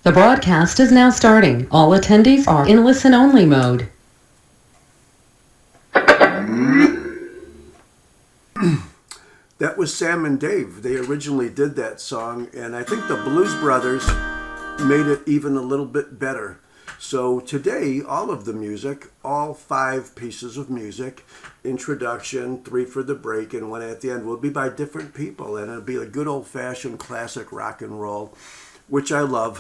The broadcast is now starting. All attendees are in listen-only mode. That was Sam and Dave. They originally did that song, and I think the Blues Brothers made it even a little bit better. So today, all of the music, all 5 pieces of music, introduction, 3 for the break, and 1 at the end, will be by different people, and it'll be a good old-fashioned classic rock and roll, which I love,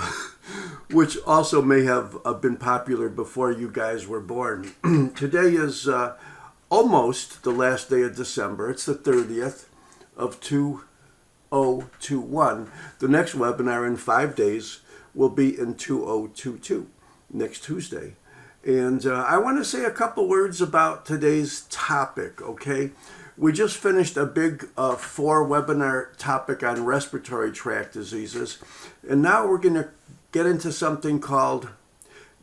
which also may have been popular before you guys were born. Today is almost the last day of December. It's the 30th of 2021. The next webinar in 5 days will be in 2022, next Tuesday. And I want to say a couple words about today's topic, okay? We just finished a big 4-webinar topic on respiratory tract diseases, and now we're going to get into something called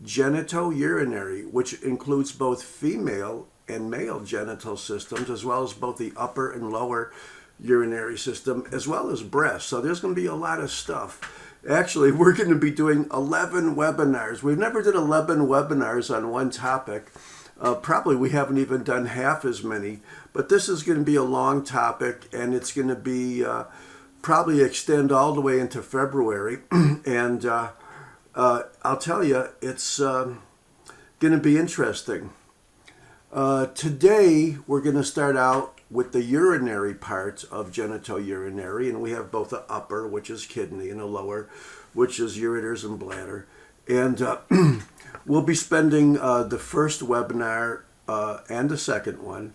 genitourinary, which includes both female and male genital systems, as well as both the upper and lower urinary system, as well as breast. So there's going to be a lot of stuff. Actually, we're going to be doing 11 webinars. We've never did 11 webinars on one topic. Probably we haven't even done half as many, but this is going to be a long topic, and it's going to be probably extend all the way into February. And I'll tell you, it's going to be interesting. Today, we're going to start out with the urinary part of genitourinary, and we have both the upper, which is kidney, and the lower, which is ureters and bladder. And we'll be spending the first webinar and the second one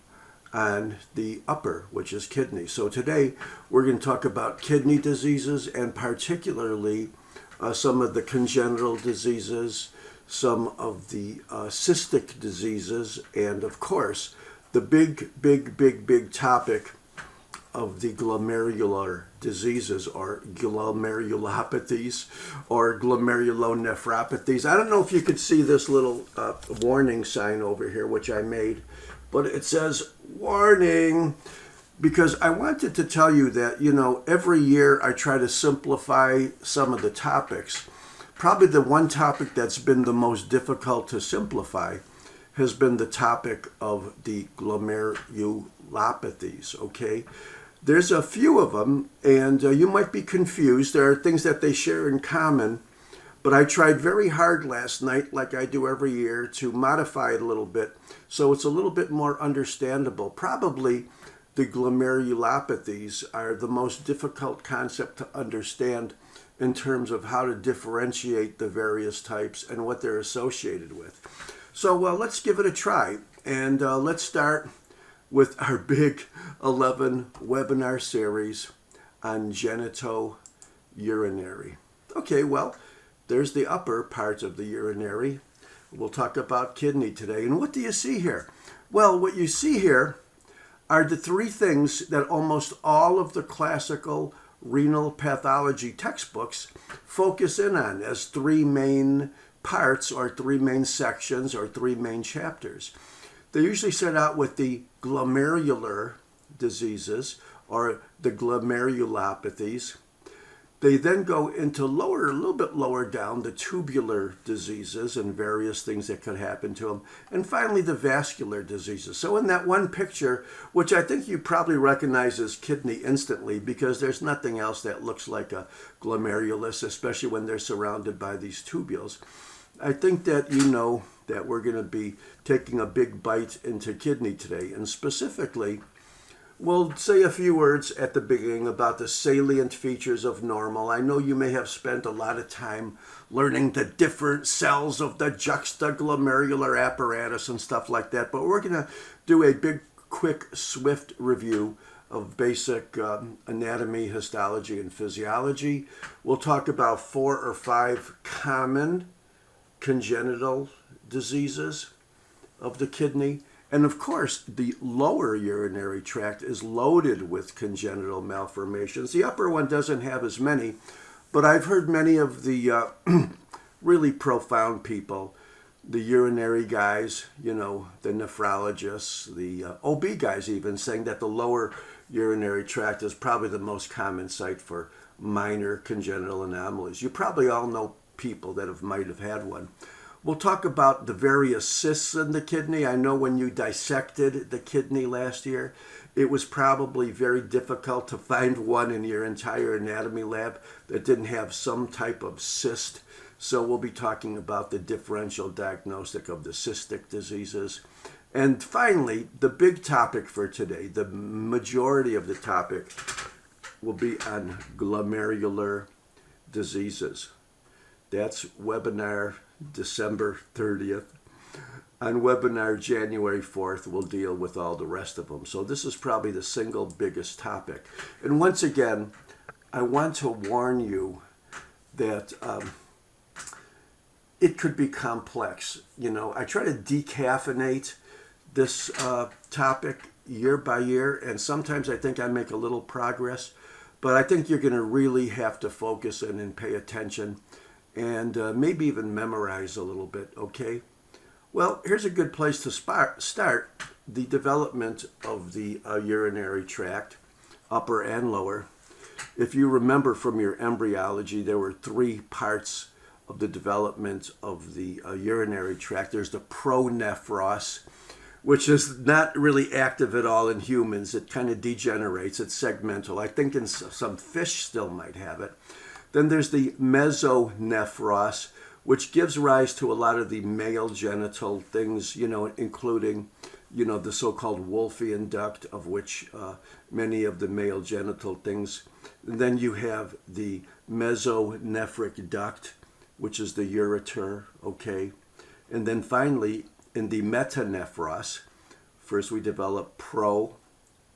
on the upper, which is kidney. So today, we're going to talk about kidney diseases, and particularly some of the congenital diseases, some of the cystic diseases, and of course, the big topic of the glomerular diseases, or glomerulopathies, or glomerulonephropathies. I don't know if you could see this little warning sign over here, which I made, but it says warning, because I wanted to tell you that, you know, every year I try to simplify some of the topics. Probably the one topic that's been the most difficult to simplify has been the topic of the glomerulopathies, okay? There's a few of them, and you might be confused. There are things that they share in common, but I tried very hard last night, like I do every year, to modify it a little bit so it's a little bit more understandable. Probably the glomerulopathies are the most difficult concept to understand in terms of how to differentiate the various types and what they're associated with. So let's give it a try, and let's start with our big 11 webinar series on genitourinary. Okay, well, there's the upper part of the urinary. We'll talk about kidney today. And what do you see here? Well, what you see here are the 3 things that almost all of the classical renal pathology textbooks focus in on as 3 main parts, or 3 main sections, or 3 main chapters. They usually start out with the glomerular diseases, or the glomerulopathies. They then go into a little bit lower down, the tubular diseases and various things that could happen to them. And finally, the vascular diseases. So in that one picture, which I think you probably recognize as kidney instantly, because there's nothing else that looks like a glomerulus, especially when they're surrounded by these tubules. I think that you know that we're going to be taking a big bite into kidney today, and specifically, we'll say a few words at the beginning about the salient features of normal. I know you may have spent a lot of time learning the different cells of the juxtaglomerular apparatus and stuff like that, but we're going to do a big, quick, swift review of basic anatomy, histology, and physiology. We'll talk about 4 or 5 common congenital diseases of the kidney. And of course, the lower urinary tract is loaded with congenital malformations. The upper one doesn't have as many, but I've heard many of the really profound people, the urinary guys, you know, the nephrologists, the OB guys even, saying that the lower urinary tract is probably the most common site for minor congenital anomalies. You probably all know people that might have had one. We'll talk about the various cysts in the kidney. I know when you dissected the kidney last year, it was probably very difficult to find one in your entire anatomy lab that didn't have some type of cyst. So we'll be talking about the differential diagnostic of the cystic diseases. And finally, the big topic for today, the majority of the topic will be on glomerular diseases. That's webinar December 30th. On webinar January 4th, we'll deal with all the rest of them. So this is probably the single biggest topic. And once again, I want to warn you that it could be complex. You know, I try to decaffeinate this topic year by year, and sometimes I think I make a little progress, but I think you're going to really have to focus in and pay attention and maybe even memorize a little bit, okay? Well, here's a good place to start the development of the urinary tract, upper and lower. If you remember from your embryology, there were three parts of the development of the urinary tract. There's the pronephros, which is not really active at all in humans. It kind of degenerates. It's segmental. I think in some fish still might have it. Then there's the mesonephros, which gives rise to a lot of the male genital things, you know, including, you know, the so-called Wolffian duct, of which many of the male genital things. And then you have the mesonephric duct, which is the ureter, okay? And then finally, in the metanephros, first we develop pro,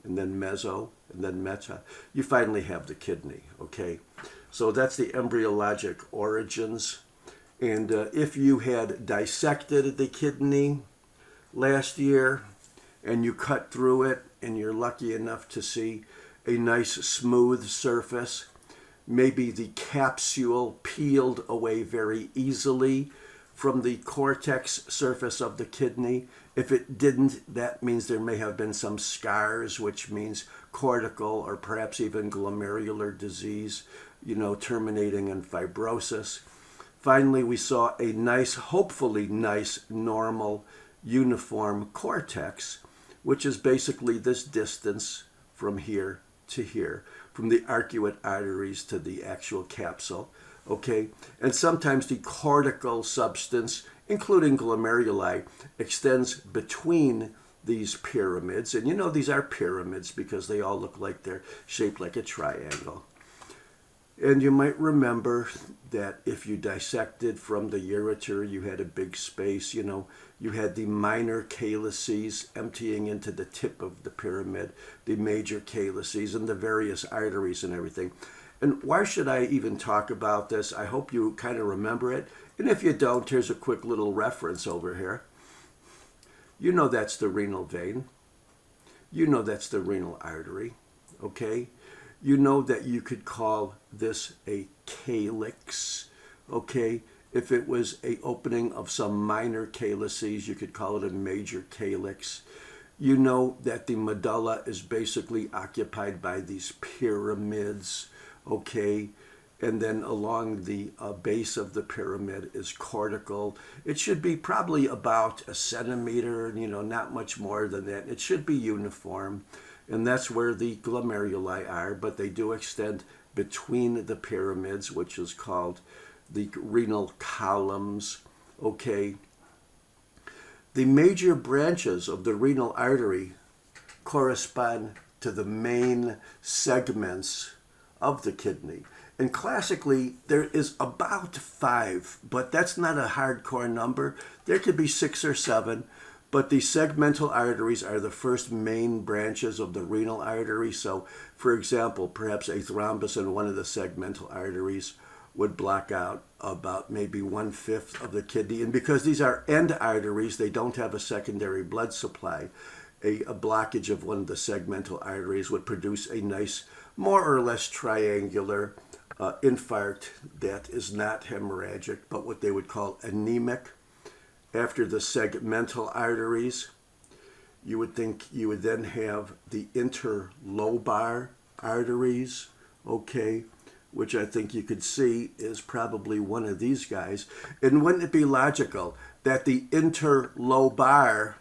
and then meso, and then meta. You finally have the kidney, okay? So that's the embryologic origins. And if you had dissected the kidney last year and you cut through it and you're lucky enough to see a nice smooth surface, maybe the capsule peeled away very easily from the cortex surface of the kidney. If it didn't, that means there may have been some scars, which means cortical or perhaps even glomerular disease, you know, terminating in fibrosis. Finally, we saw a nice, hopefully nice, normal, uniform cortex, which is basically this distance from here to here, from the arcuate arteries to the actual capsule, okay? And sometimes the cortical substance, including glomeruli, extends between these pyramids. And you know these are pyramids because they all look like they're shaped like a triangle. And you might remember that if you dissected from the ureter, you had a big space, you know, you had the minor calyces emptying into the tip of the pyramid, the major calyces, and the various arteries and everything. And why should I even talk about this? I hope you kind of remember it. And if you don't, here's a quick little reference over here. You know that's the renal vein. You know that's the renal artery, okay? You know that you could call this a calyx, okay? If it was a opening of some minor calyces, you could call it a major calyx. You know that the medulla is basically occupied by these pyramids, okay? And then along the base of the pyramid is cortical. It should be probably about a centimeter, you know, not much more than that. It should be uniform. And that's where the glomeruli are, but they do extend between the pyramids, which is called the renal columns, okay? The major branches of the renal artery correspond to the main segments of the kidney. And classically, there is about 5, but that's not a hardcore number. There could be 6 or 7. But the segmental arteries are the first main branches of the renal artery. So, for example, perhaps a thrombus in one of the segmental arteries would block out about maybe 1/5 of the kidney. And because these are end arteries, they don't have a secondary blood supply. A blockage of one of the segmental arteries would produce a nice, more or less triangular infarct that is not hemorrhagic, but what they would call anemic. After the segmental arteries, you would then have the interlobar arteries, okay, which I think you could see is probably one of these guys. And wouldn't it be logical that the interlobar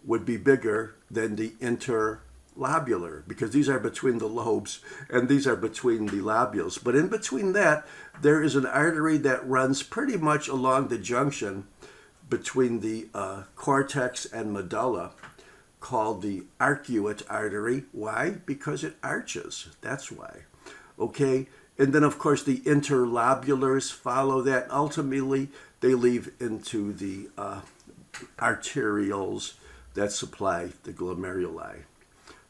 would be bigger than the interlobular, because these are between the lobes and these are between the lobules. But in between that, there is an artery that runs pretty much along the junction between the cortex and medulla, called the arcuate artery. Why? Because it arches. That's why. Okay? And then, of course, the interlobulars follow that. Ultimately, they lead into the arterioles that supply the glomeruli.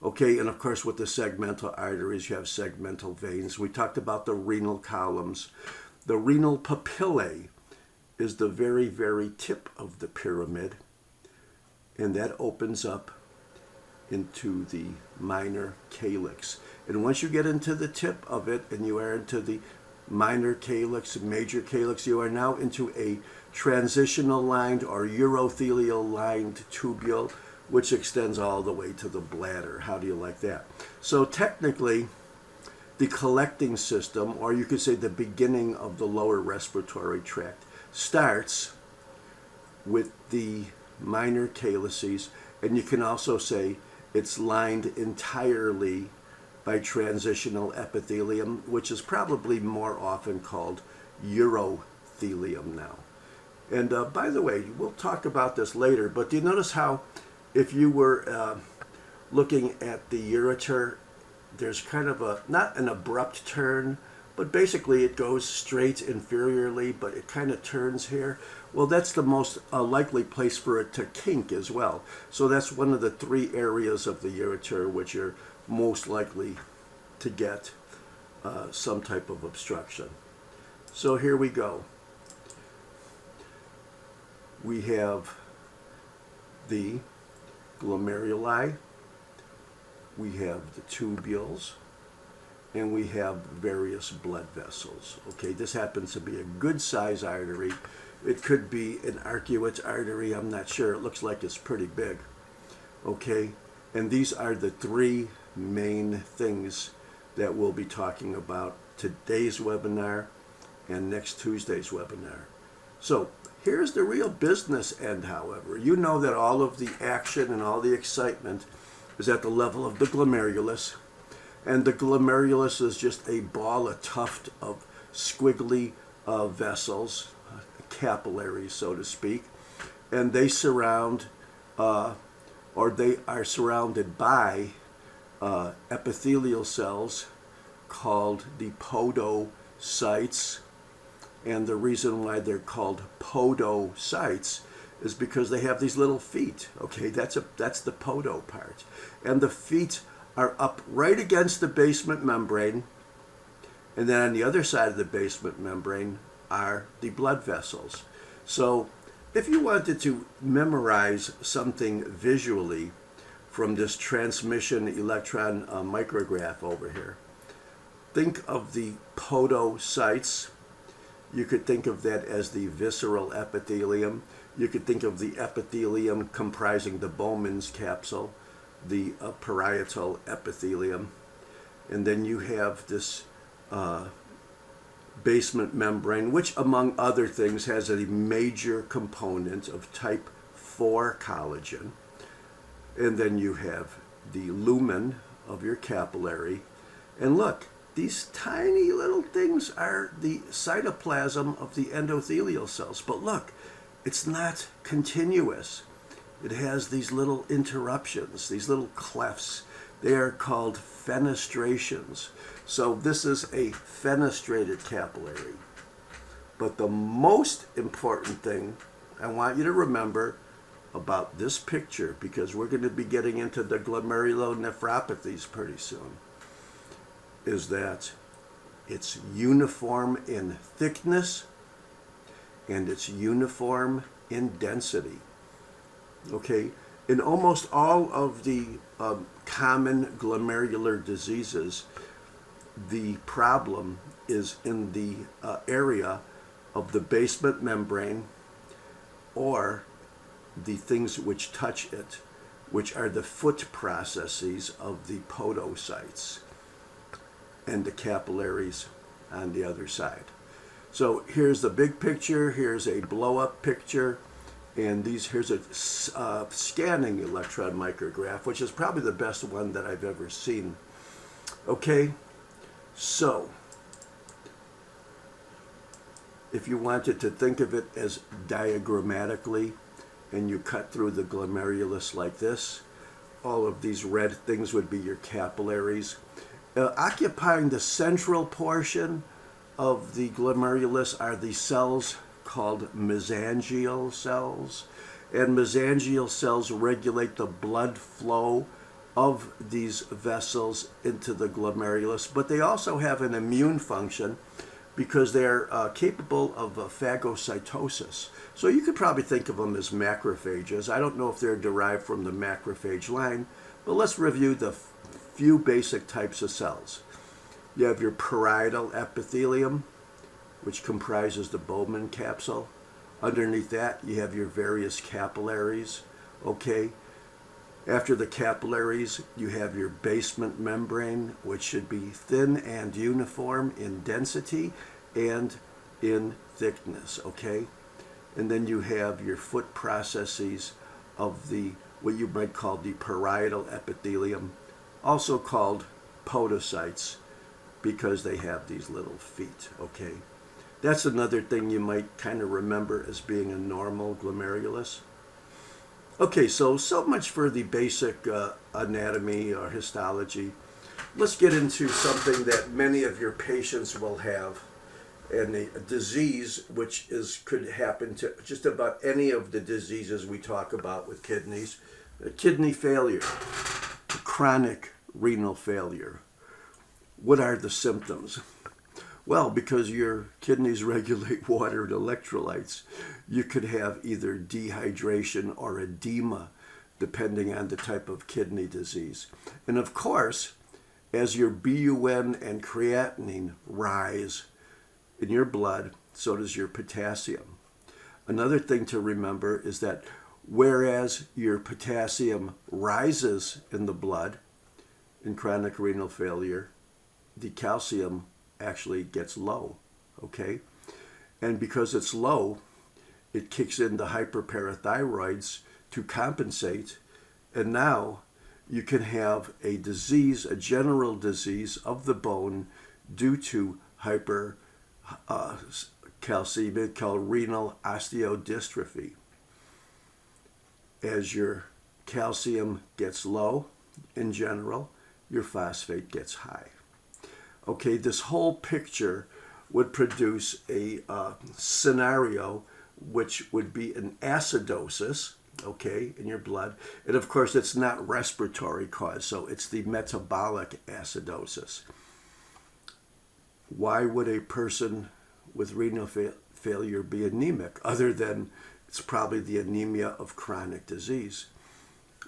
Okay, and of course with the segmental arteries, you have segmental veins. We talked about the renal columns. The renal papillae is the very, very tip of the pyramid, and that opens up into the minor calyx. And once you get into the tip of it and you are into the minor calyx, major calyx, you are now into a transitional lined or urothelial lined tubule, which extends all the way to the bladder. How do you like that? So technically, the collecting system, or you could say the beginning of the lower respiratory tract, starts with the minor calyces, and you can also say it's lined entirely by transitional epithelium, which is probably more often called urothelium now. And by the way, we'll talk about this later, but do you notice how if you were looking at the ureter, there's kind of a, not an abrupt turn, but basically it goes straight inferiorly, but it kind of turns here. Well, that's the most likely place for it to kink as well. So that's one of the three areas of the ureter which are most likely to get some type of obstruction. So here we go. We have the glomeruli, we have the tubules, and we have various blood vessels. Okay, this happens to be a good size artery. It could be an arcuate artery, I'm not sure. It looks like it's pretty big. Okay, and these are the three main things that we'll be talking about today's webinar and next Tuesday's webinar. So here's the real business end, however. You know that all of the action and all the excitement is at the level of the glomerulus. And the glomerulus is just a ball, a tuft of squiggly vessels, capillaries, so to speak. And they surround, or they are surrounded by epithelial cells called the podocytes. And the reason why they're called podocytes is because they have these little feet. Okay, that's the podo part. And the feet are up right against the basement membrane. And then on the other side of the basement membrane are the blood vessels. So if you wanted to memorize something visually from this transmission electron micrograph over here, think of the podocytes. You could think of that as the visceral epithelium. You could think of the epithelium comprising the Bowman's capsule, the parietal epithelium. And then you have this basement membrane, which among other things has a major component of type 4 collagen. And then you have the lumen of your capillary. And look, these tiny little things are the cytoplasm of the endothelial cells. But look, it's not continuous. It has these little interruptions, these little clefts. They are called fenestrations. So this is a fenestrated capillary. But the most important thing I want you to remember about this picture, because we're going to be getting into the glomerulonephropathies pretty soon, is that it's uniform in thickness and it's uniform in density. Okay, in almost all of the common glomerular diseases, the problem is in the area of the basement membrane or the things which touch it, which are the foot processes of the podocytes and the capillaries on the other side. So here's the big picture, here's a blow-up picture, and here's a scanning electron micrograph, which is probably the best one that I've ever seen. Okay, so if you wanted to think of it as diagrammatically, and you cut through the glomerulus like this, all of these red things would be your capillaries. Occupying the central portion of the glomerulus are the cells called mesangial cells. And mesangial cells regulate the blood flow of these vessels into the glomerulus, but they also have an immune function because they're capable of phagocytosis. So you could probably think of them as macrophages. I don't know if they're derived from the macrophage line, but let's review the few basic types of cells. You have your parietal epithelium, which comprises the Bowman capsule. Underneath that, you have your various capillaries, okay? After the capillaries, you have your basement membrane, which should be thin and uniform in density and in thickness, okay? And then you have your foot processes of what you might call the parietal epithelium, also called podocytes, because they have these little feet, okay? That's another thing you might kind of remember as being a normal glomerulus. Okay, so much for the basic anatomy or histology. Let's get into something that many of your patients will have, and a disease which could happen to just about any of the diseases we talk about with kidneys. Kidney failure, chronic renal failure. What are the symptoms? Well, because your kidneys regulate water and electrolytes, you could have either dehydration or edema, depending on the type of kidney disease. And of course, as your BUN and creatinine rise in your blood, so does your potassium. Another thing to remember is that whereas your potassium rises in the blood in chronic renal failure, the calcium actually gets low, okay? And because it's low, it kicks in the hyperparathyroids to compensate, and now you can have a disease, a general disease of the bone due to hypercalcemia called renal osteodystrophy. As your calcium gets low, in general, your phosphate gets high. Okay, this whole picture would produce a scenario which would be an acidosis, okay, in your blood. And of course, it's not respiratory cause, so it's the metabolic acidosis. Why would a person with renal failure be anemic, other than it's probably the anemia of chronic disease?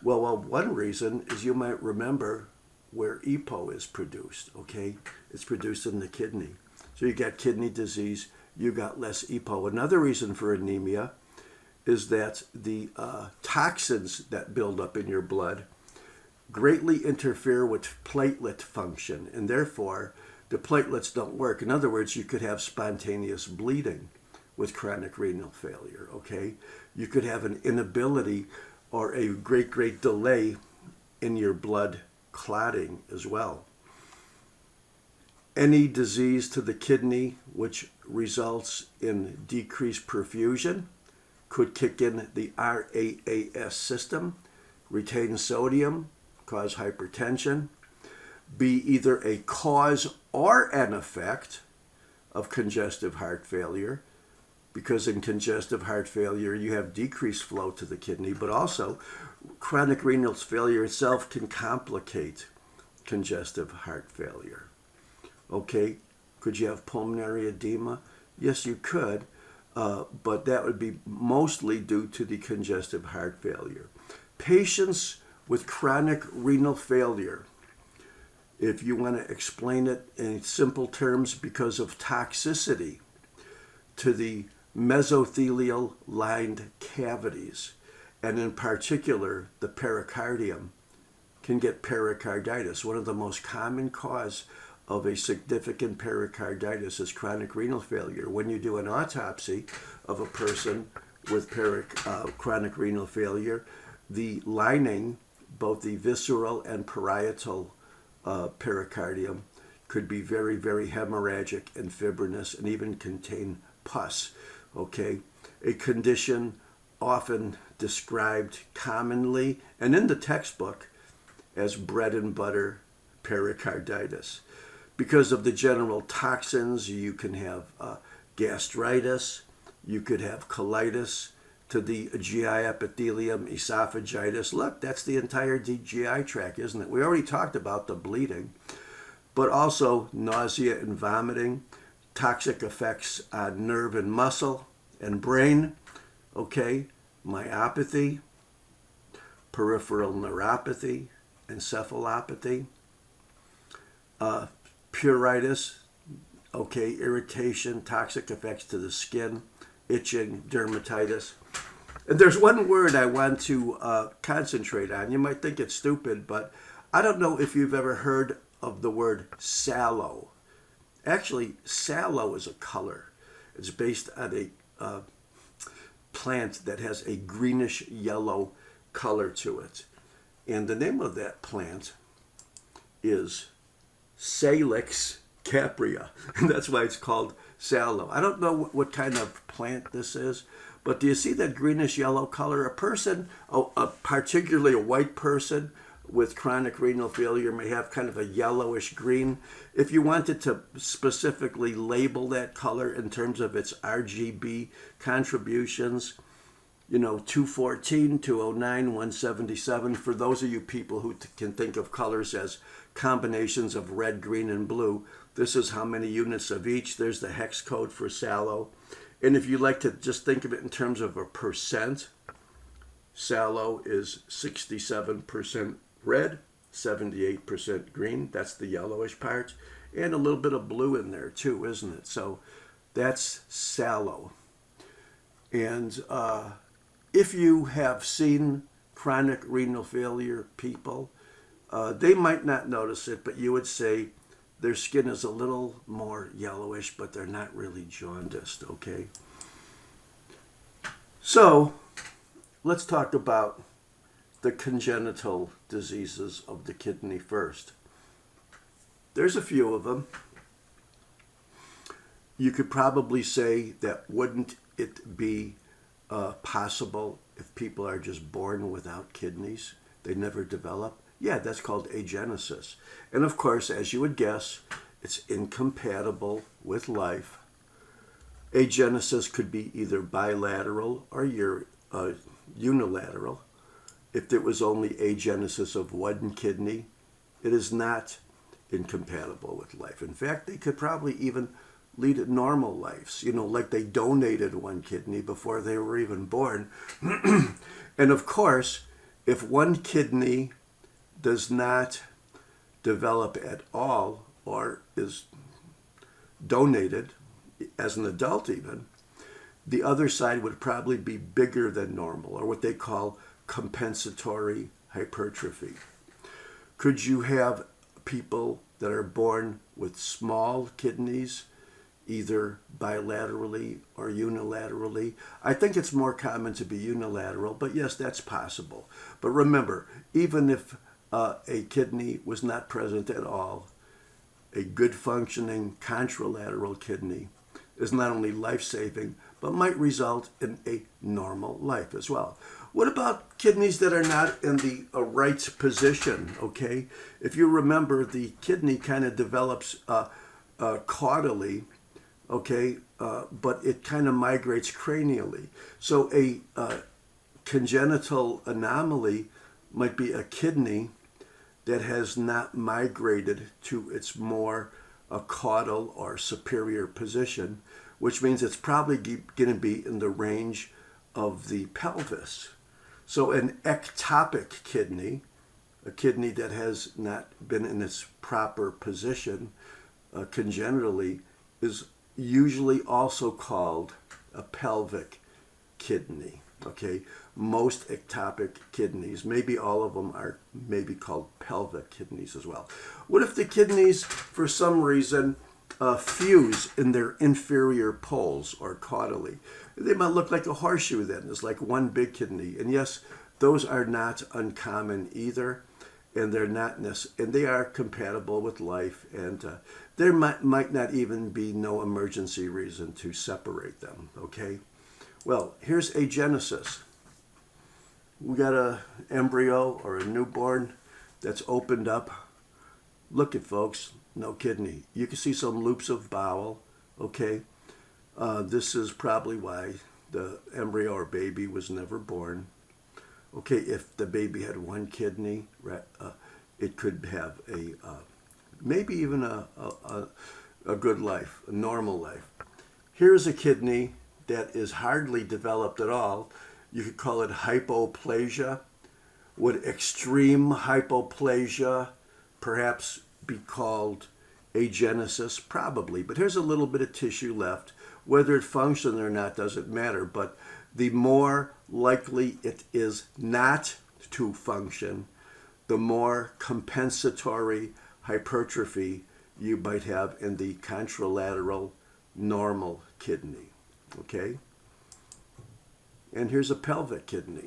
Well, one reason is you might remember where EPO is produced, okay? It's produced in the kidney. So you got kidney disease, you got less EPO. Another reason for anemia is that the toxins that build up in your blood greatly interfere with platelet function, and therefore the platelets don't work. In other words, you could have spontaneous bleeding with chronic renal failure, okay? You could have an inability or a great delay in your blood clotting as well. Any disease to the kidney which results in decreased perfusion could kick in the RAAS system, retain sodium, cause hypertension, be either a cause or an effect of congestive heart failure, because in congestive heart failure you have decreased flow to the kidney, but also chronic renal failure itself can complicate congestive heart failure. Okay, could you have pulmonary edema? Yes, you could, but that would be mostly due to the congestive heart failure. Patients with chronic renal failure, if you want to explain it in simple terms, because of toxicity to the mesothelial lined cavities, and in particular the pericardium, can get pericarditis. One of the most common cause of a significant pericarditis is chronic renal failure. When you do an autopsy of a person with chronic renal failure, the lining, both the visceral and parietal pericardium, could be very, very hemorrhagic and fibrinous and even contain pus. Okay, a condition often described commonly and in the textbook as bread and butter pericarditis. Because of the general toxins, you can have gastritis, you could have colitis to the GI epithelium, esophagitis. Look, that's the entire GI tract, isn't it? We already talked about the bleeding, but also nausea and vomiting, toxic effects on nerve and muscle and brain, okay, myopathy, peripheral neuropathy, encephalopathy, pruritus, okay, irritation, toxic effects to the skin, itching, dermatitis. And there's one word I want to concentrate on. You might think it's stupid, but I don't know if you've ever heard of the word sallow. Actually, sallow is a color. It's based on a plant that has a greenish yellow color to it. And the name of that plant is Salix caprea, and that's why it's called sallow. I don't know what kind of plant this is, but do you see that greenish yellow color? A person, particularly a white person with chronic renal failure, may have kind of a yellowish green. If you wanted to specifically label that color in terms of its RGB contributions, 214, 209, 177. For those of you people who can think of colors as combinations of red, green, and blue, this is how many units of each. There's the hex code for sallow. And if you like to just think of it in terms of a percent, sallow is 67% red, 78% green. That's the yellowish part. And a little bit of blue in there too, isn't it? So that's sallow. And if you have seen chronic renal failure people, they might not notice it, but you would say their skin is a little more yellowish, but they're not really jaundiced, okay? So let's talk about the congenital diseases of the kidney first. There's a few of them. You could probably say that wouldn't it be possible if people are just born without kidneys? They never develop? Yeah, that's called agenesis. And of course, as you would guess, it's incompatible with life. Agenesis could be either bilateral or unilateral. If there was only agenesis of one kidney, it is not incompatible with life. In fact, they could probably even lead normal lives, like they donated one kidney before they were even born. And of course, if one kidney does not develop at all or is donated as an adult even, the other side would probably be bigger than normal, or what they call compensatory hypertrophy. Could you have people that are born with small kidneys, either bilaterally or unilaterally? I think it's more common to be unilateral, but yes, that's possible. But remember, even if a kidney was not present at all, a good functioning contralateral kidney is not only life-saving, but might result in a normal life as well. What about kidneys that are not in the right position, okay? If you remember, the kidney kind of develops caudally, okay, but it kind of migrates cranially. So a congenital anomaly might be a kidney that has not migrated to its more caudal or superior position, which means it's probably going to be in the range of the pelvis. So an ectopic kidney, a kidney that has not been in its proper position congenitally, is usually also called a pelvic kidney. Okay, most ectopic kidneys, maybe all of them are maybe called pelvic kidneys as well. What if the kidneys, for some reason, fuse in their inferior poles or caudally? They might look like a horseshoe then. It's like one big kidney. And yes, those are not uncommon either. And they're not and they are compatible with life. And there might not even be no emergency reason to separate them. Okay. Well, here's agenesis. We got a embryo or a newborn that's opened up. Look at folks, no kidney. You can see some loops of bowel. Okay. This is probably why the embryo or baby was never born. Okay, if the baby had one kidney, it could have maybe even a good life, a normal life. Here's a kidney that is hardly developed at all. You could call it hypoplasia. Would extreme hypoplasia perhaps be called agenesis? Probably, but here's a little bit of tissue left. Whether it functions or not doesn't matter, but the more likely it is not to function, the more compensatory hypertrophy you might have in the contralateral normal kidney. Okay? And here's a pelvic kidney.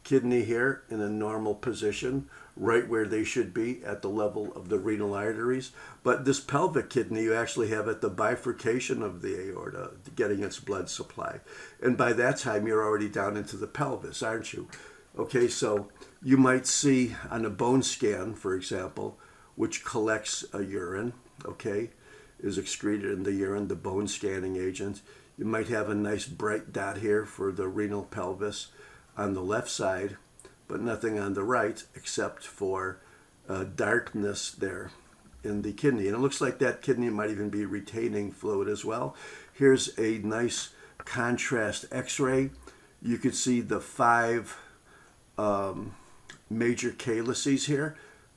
Kidney here in a normal position, right where they should be at the level of the renal arteries. But this pelvic kidney you actually have at the bifurcation of the aorta, getting its blood supply. And by that time, you're already down into the pelvis, aren't you? Okay, so you might see on a bone scan, for example, which collects a urine, okay, is excreted in the urine, the bone scanning agent. You might have a nice bright dot here for the renal pelvis on the left side, but nothing on the right except for darkness there in the kidney. And it looks like that kidney might even be retaining fluid as well. Here's a nice contrast x-ray. You could see the 5 major calyces here.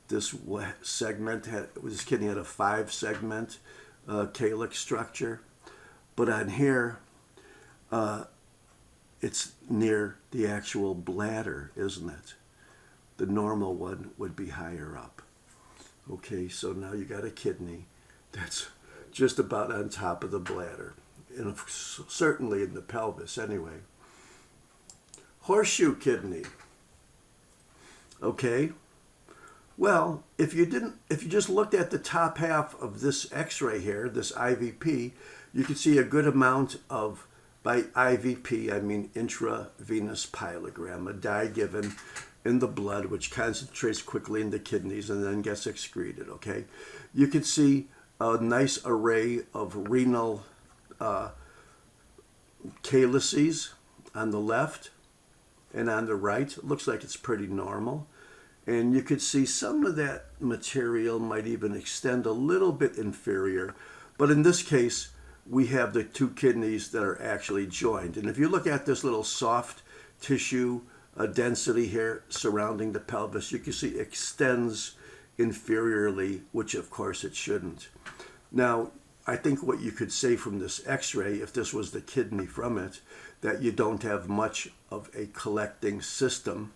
This kidney had a 5-segment calyx structure. But on here, it's near the actual bladder, isn't it? The normal one would be higher up. Okay, so now you got a kidney that's just about on top of the bladder, and certainly in the pelvis anyway. Horseshoe kidney. Okay, well, if you just looked at the top half of this x-ray here, this IVP, you can see a good amount of, by IVP, I mean intravenous pyelogram, a dye given in the blood which concentrates quickly in the kidneys and then gets excreted, okay? You can see a nice array of renal calyces on the left and on the right. It looks like it's pretty normal. And you could see some of that material might even extend a little bit inferior. But in this case, we have the 2 kidneys that are actually joined. And if you look at this little soft tissue density here surrounding the pelvis, you can see it extends inferiorly, which of course it shouldn't. Now, I think what you could say from this x-ray, if this was the kidney from it, that you don't have much of a collecting system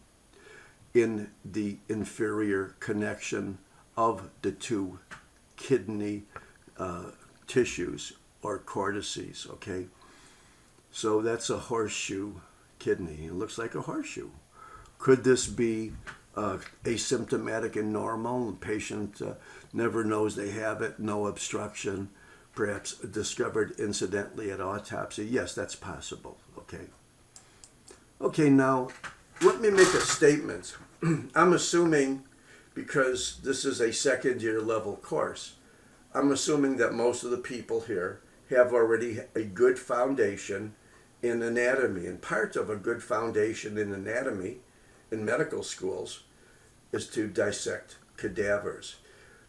in the inferior connection of the 2 kidney tissues or cortices, okay? So that's a horseshoe kidney. It looks like a horseshoe. Could this be asymptomatic and normal? The patient never knows they have it, no obstruction, perhaps discovered incidentally at autopsy? Yes, that's possible, okay? Okay, now let me make a statement. I'm assuming, because this is a 2nd-year level course, I'm assuming that most of the people here have already a good foundation in anatomy. And part of a good foundation in anatomy in medical schools is to dissect cadavers.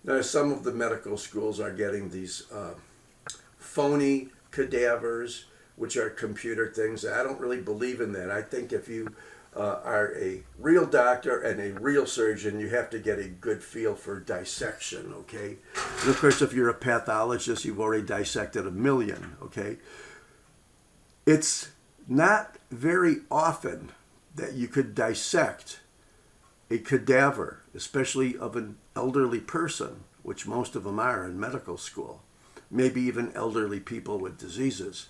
Now, some of the medical schools are getting these phony cadavers, which are computer things. I don't really believe in that. I think if you are a real doctor and a real surgeon, you have to get a good feel for dissection, okay? And of course, if you're a pathologist, you've already dissected 1 million, okay? It's Not very often that you could dissect a cadaver, especially of an elderly person, which most of them are in medical school, maybe even elderly people with diseases,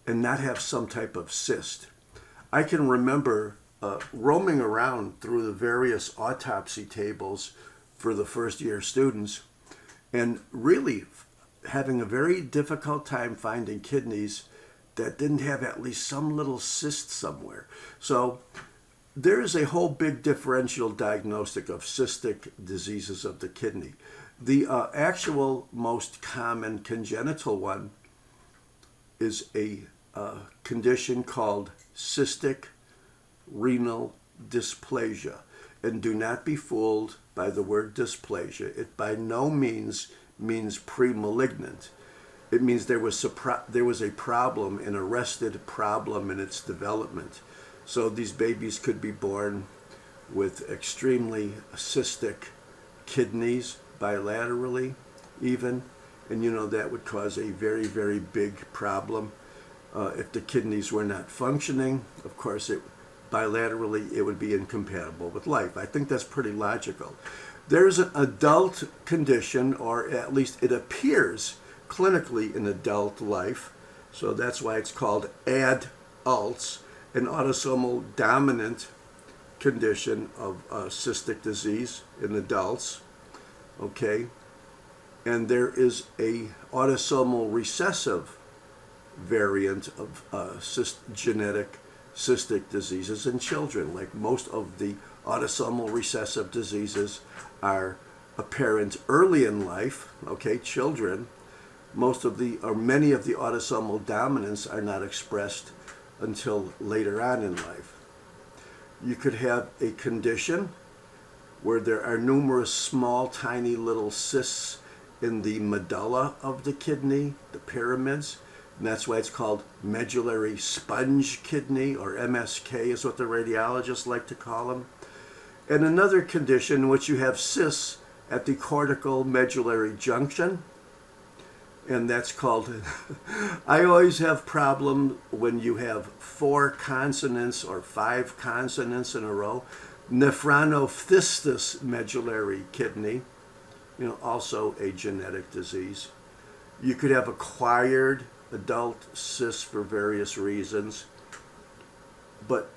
and not have some type of cyst. I can remember roaming around through the various autopsy tables for the first year students and really having a very difficult time finding kidneys that didn't have at least some little cyst somewhere. So there is a whole big differential diagnostic of cystic diseases of the kidney. The actual most common congenital one is a condition called cystic renal dysplasia. And do not be fooled by the word dysplasia. It by no means pre-malignant. It means there was a problem, an arrested problem in its development. So these babies could be born with extremely cystic kidneys, bilaterally even, and that would cause a very, very big problem. If the kidneys were not functioning, of course, bilaterally it would be incompatible with life. I think that's pretty logical. There's an adult condition, or at least it appears clinically in adult life, so that's why it's called adults, an autosomal dominant condition of cystic disease in adults, okay? And there is a autosomal recessive variant of genetic cystic diseases in children. Like most of the autosomal recessive diseases are apparent early in life, okay, children. Many of the autosomal dominants are not expressed until later on in life. You could have a condition where there are numerous small, tiny little cysts in the medulla of the kidney, the pyramids, and that's why it's called medullary sponge kidney, or MSK is what the radiologists like to call them. And another condition in which you have cysts at the cortical medullary junction, and that's called, I always have problem when you have 4 consonants or 5 consonants in a row. Nephronophthystis medullary kidney, also a genetic disease. You could have acquired adult cysts for various reasons, but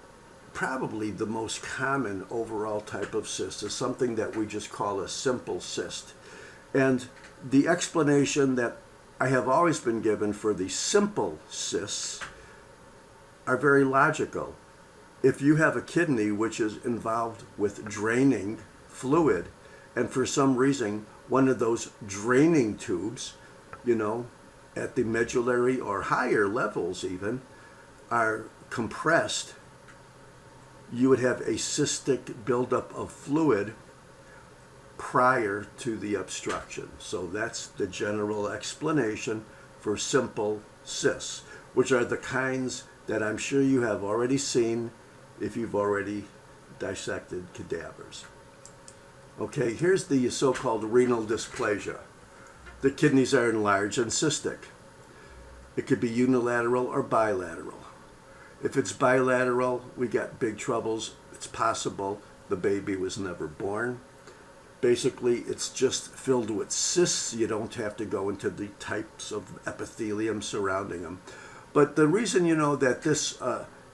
probably the most common overall type of cyst is something that we just call a simple cyst. And the explanation that I have always been given for the simple cysts are very logical. If you have a kidney which is involved with draining fluid, and for some reason one of those draining tubes, at the medullary or higher levels even, are compressed, you would have a cystic buildup of fluid prior to the obstruction. So that's the general explanation for simple cysts, which are the kinds that I'm sure you have already seen if you've already dissected cadavers. Okay, here's the so-called renal dysplasia. The kidneys are enlarged and cystic. It could be unilateral or bilateral. If it's bilateral, we got big troubles. It's possible the baby was never born. Basically, it's just filled with cysts. You don't have to go into the types of epithelium surrounding them. But the reason that this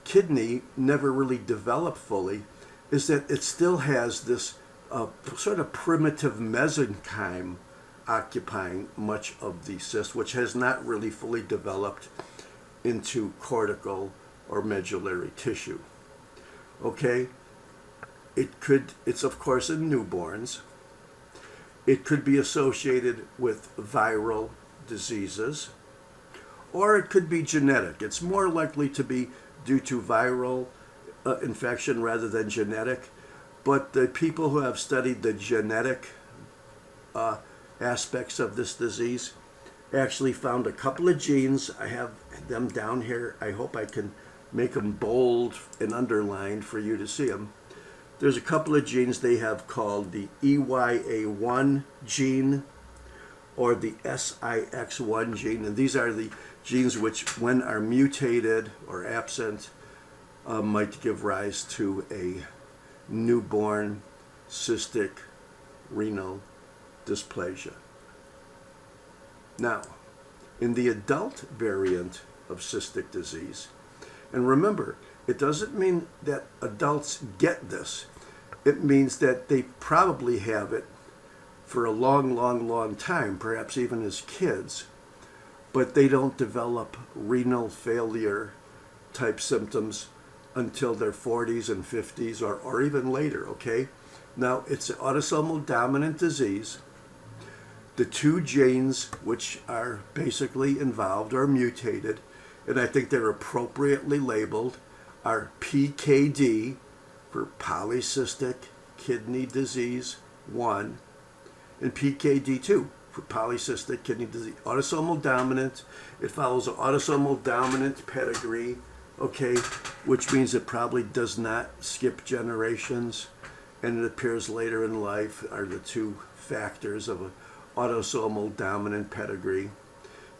kidney never really developed fully is that it still has this sort of primitive mesenchyme occupying much of the cyst, which has not really fully developed into cortical or medullary tissue. Okay? It's of course in newborns. It could be associated with viral diseases, or it could be genetic. It's more likely to be due to viral infection rather than genetic. But the people who have studied the genetic aspects of this disease actually found a couple of genes. I have them down here. I hope I can make them bold and underlined for you to see them. There's a couple of genes they have called the EYA1 gene or the SIX1 gene, and these are the genes which, when are mutated or absent, might give rise to a newborn cystic renal dysplasia. Now, in the adult variant of cystic disease, and remember, it doesn't mean that adults get this. It means that they probably have it for a long, long, long time, perhaps even as kids, but they don't develop renal failure type symptoms until their 40s and 50s or even later, okay? Now, it's an autosomal dominant disease. The two genes which are basically involved are mutated, and I think they're appropriately labeled, are PKD for polycystic kidney disease 1 and PKD2 for polycystic kidney disease. Autosomal dominant, it follows an autosomal dominant pedigree, okay, which means it probably does not skip generations, and it appears later in life are the two factors of an autosomal dominant pedigree.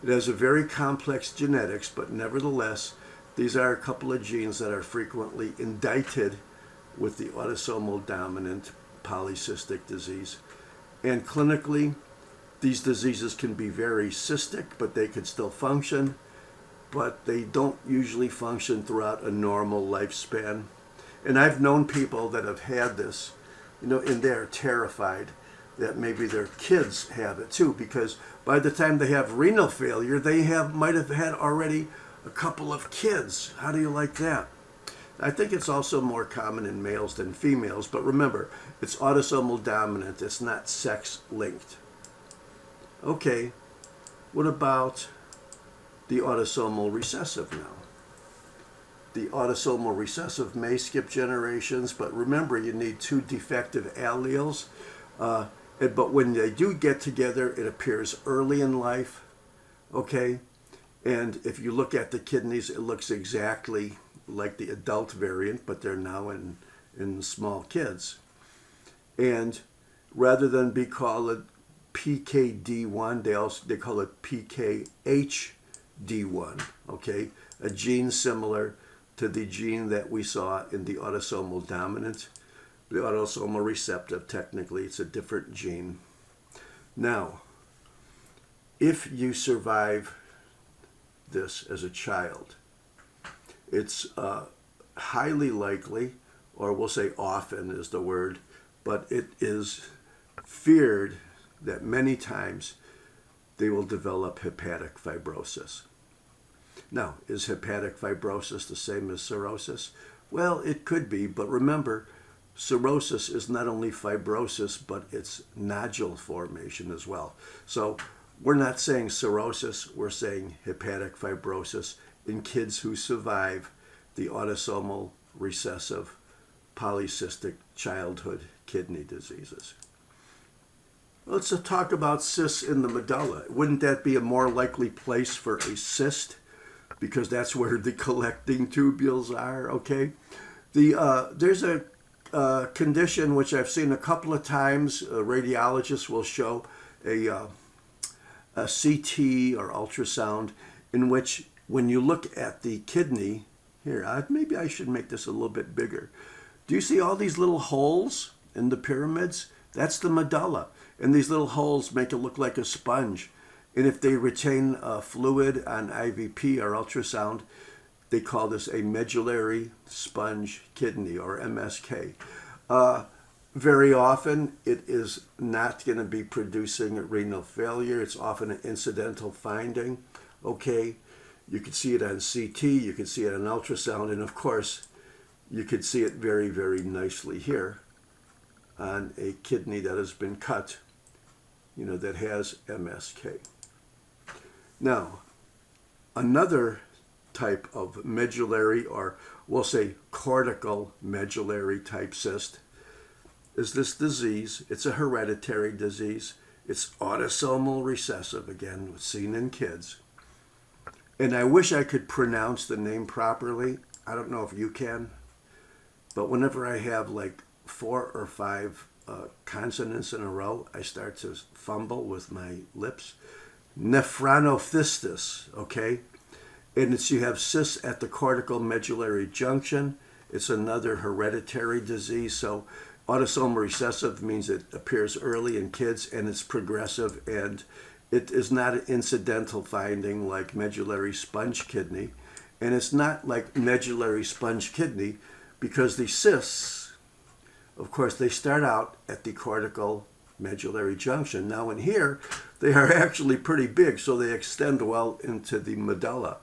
It has a very complex genetics, but nevertheless, these are a couple of genes that are frequently indicted with the autosomal dominant polycystic disease. And clinically, these diseases can be very cystic, but they can still function, but they don't usually function throughout a normal lifespan. And I've known people that have had this, and they're terrified that maybe their kids have it too, because by the time they have renal failure, they might have had already a couple of kids. How do you like that? I think it's also more common in males than females, but remember, it's autosomal dominant. It's not sex linked. Okay, what about the autosomal recessive now? The autosomal recessive may skip generations, but remember, you need two defective alleles. But when they do get together, it appears early in life, okay? And if you look at the kidneys, it looks exactly like the adult variant, but they're now in small kids. And rather than be called PKD1, they call it PKHD1, okay? A gene similar to the gene that we saw in the autosomal dominant. The autosomal recessive, technically, it's a different gene. Now, if you survive this as a child, it's highly likely, or we'll say often is the word, but it is feared that many times they will develop hepatic fibrosis. Now, is hepatic fibrosis the same as cirrhosis? Well, it could be, but remember, cirrhosis is not only fibrosis, but it's nodule formation as well. So we're not saying cirrhosis, we're saying hepatic fibrosis in kids who survive the autosomal recessive polycystic childhood kidney diseases. Let's talk about cysts in the medulla. Wouldn't that be a more likely place for a cyst? Because that's where the collecting tubules are, okay? There's a condition which I've seen a couple of times. Radiologists will show a CT or ultrasound in which when you look at the kidney, here, maybe I should make this a little bit bigger. Do you see all these little holes in the pyramids? That's the medulla. And these little holes make it look like a sponge. And if they retain fluid on IVP or ultrasound, they call this a medullary sponge kidney, or MSK. Very often, it is not going to be producing renal failure. It's often an incidental finding. Okay, you can see it on CT, you can see it on ultrasound, and of course, you can see it very, very nicely here on a kidney that has been cut, that has MSK. Now, another type of medullary, or we'll say cortical medullary type cyst, is this disease. It's a hereditary disease. It's autosomal recessive, again, seen in kids. And I wish I could pronounce the name properly. I don't know if you can, but whenever I have like 4 or 5 consonants in a row, I start to fumble with my lips. Nephronophthistis, okay? And it's, you have cysts at the cortical medullary junction. It's another hereditary disease. So autosomal recessive means it appears early in kids and it's progressive, and it is not an incidental finding like medullary sponge kidney. And it's not like medullary sponge kidney because the cysts, of course, they start out at the cortical medullary junction. Now in here, they are actually pretty big, so they extend well into the medulla.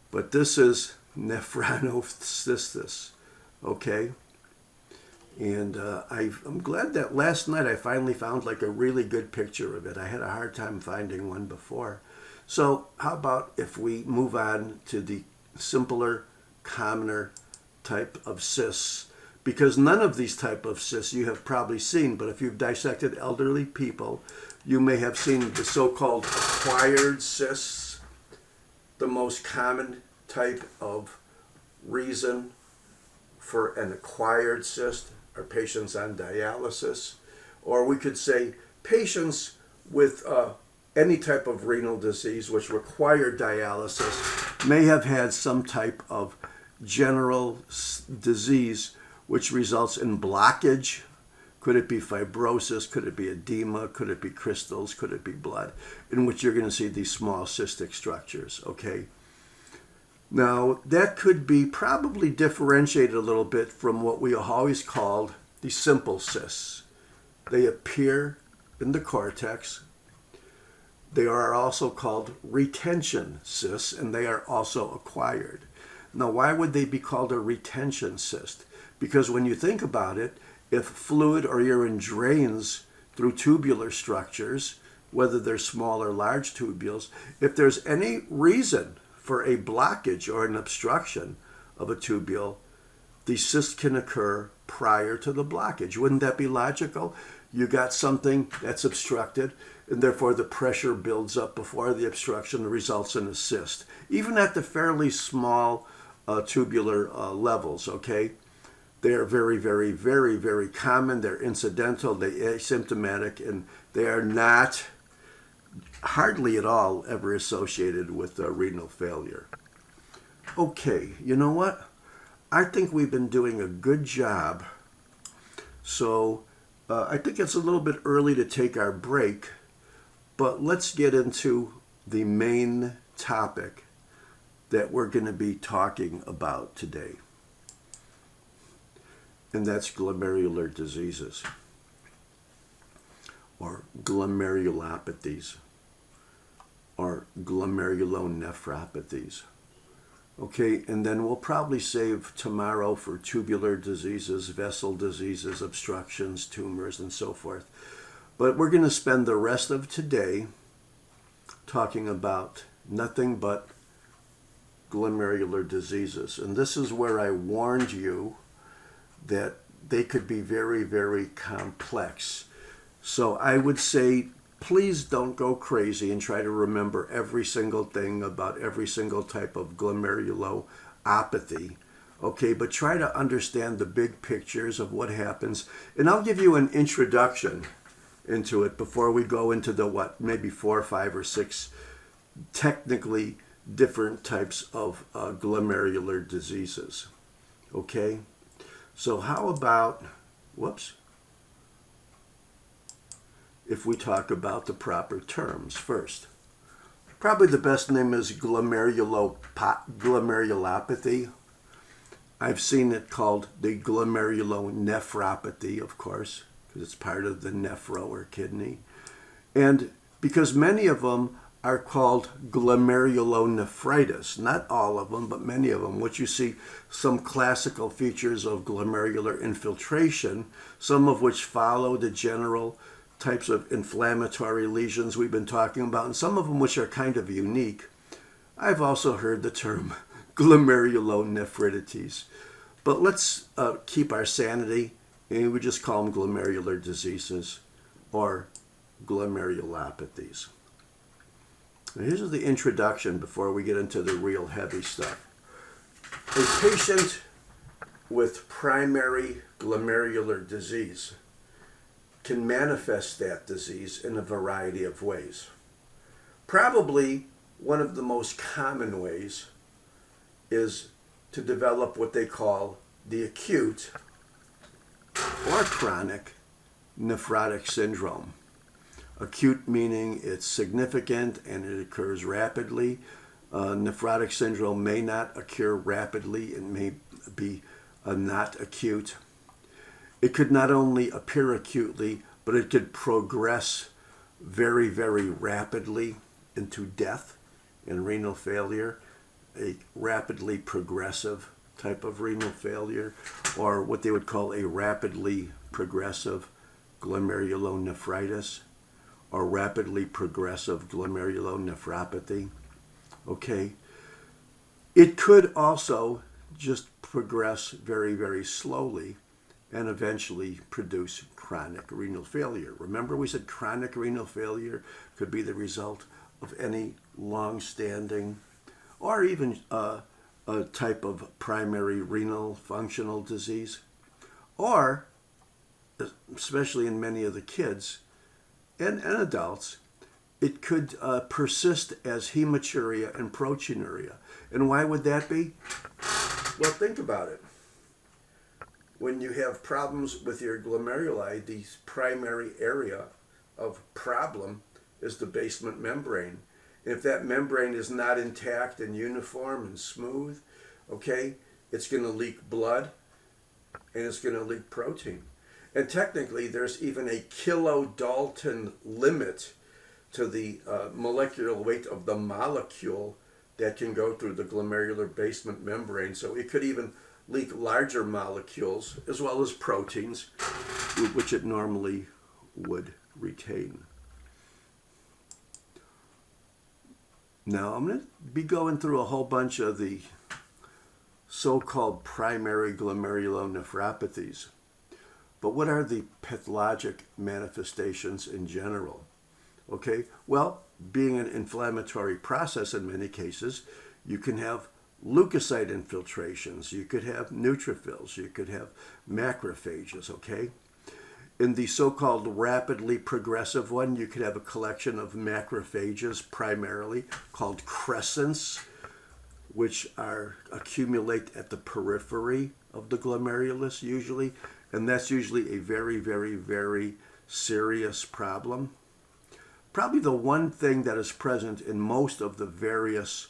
But this is nephrocystis, okay? And I'm glad that last night I finally found like a really good picture of it. I had a hard time finding one before. So how about if we move on to the simpler, commoner type of cysts? Because none of these type of cysts you have probably seen, but if you've dissected elderly people, you may have seen the so-called acquired cysts. The most common type of reason for an acquired cyst are patients on dialysis, or we could say patients with any type of renal disease which require dialysis may have had some type of general disease which results in blockage. Could it be fibrosis? Could it be edema? Could it be crystals? Could it be blood? In which you're going to see these small cystic structures, okay? Now, that could be probably differentiated a little bit from what we always called the simple cysts. They appear in the cortex. They are also called retention cysts, and they are also acquired. Now, why would they be called a retention cyst? Because when you think about it, if fluid or urine drains through tubular structures, whether they're small or large tubules, if there's any reason for a blockage or an obstruction of a tubule, the cyst can occur prior to the blockage. Wouldn't that be logical? You got something that's obstructed, and therefore the pressure builds up before the obstruction results in a cyst, even at the fairly small tubular levels, okay? They are very, very, very, very common. They're incidental, they're asymptomatic, and they are not hardly at all ever associated with renal failure. Okay, you know what? I think we've been doing a good job. So I think it's a little bit early to take our break, but let's get into the main topic that we're going to be talking about today. And that's glomerular diseases or glomerulopathies or glomerulonephropathies. Okay, and then we'll probably save tomorrow for tubular diseases, vessel diseases, obstructions, tumors, and so forth. But we're going to spend the rest of today talking about nothing but glomerular diseases. And this is where I warned you that they could be very, very complex. So I would say, please don't go crazy and try to remember every single thing about every single type of glomerulopathy. Okay, but try to understand the big pictures of what happens. And I'll give you an introduction into it before we go into the maybe 4, 5, or 6 technically different types of glomerular diseases. Okay? So how about, if we talk about the proper terms first. Probably the best name is glomerulopathy. I've seen it called the glomerulonephropathy, of course, because it's part of the nephro or kidney. And because many of them are called glomerulonephritis. Not all of them, but many of them, which you see some classical features of glomerular infiltration, some of which follow the general types of inflammatory lesions we've been talking about, and some of them which are kind of unique. I've also heard the term glomerulonephritis. But let's keep our sanity, and we just call them glomerular diseases or glomerulopathies. Now, here's the introduction before we get into the real heavy stuff. A patient with primary glomerular disease can manifest that disease in a variety of ways. Probably one of the most common ways is to develop what they call the acute or chronic nephrotic syndrome. Acute meaning it's significant and it occurs rapidly. Nephrotic syndrome may not occur rapidly, it may be not acute. It could not only appear acutely, but it could progress very, very rapidly into death and renal failure, a rapidly progressive type of renal failure, or what they would call a rapidly progressive glomerulonephritis or rapidly progressive glomerulonephropathy. Okay. It could also just progress very, very slowly and eventually produce chronic renal failure. Remember, we said chronic renal failure could be the result of any long-standing or even a type of primary renal functional disease, or, especially in many of the kids and adults, it could persist as hematuria and proteinuria. And why would that be? Well, think about it. When you have problems with your glomeruli, the primary area of problem is the basement membrane. If that membrane is not intact and uniform and smooth, okay, it's going to leak blood and it's going to leak protein. And technically, there's even a kilodalton limit to the molecular weight of the molecule that can go through the glomerular basement membrane. So it could even leak larger molecules as well as proteins, which it normally would retain. Now, I'm going to be going through a whole bunch of the so-called primary glomerulonephropathies. But what are the pathologic manifestations in general? Okay, well, being an inflammatory process in many cases, you can have leukocyte infiltrations, you could have neutrophils, you could have macrophages, okay? In the so-called rapidly progressive one, you could have a collection of macrophages primarily called crescents, which accumulate at the periphery of the glomerulus usually, and that's usually a very, very, very serious problem. Probably the one thing that is present in most of the various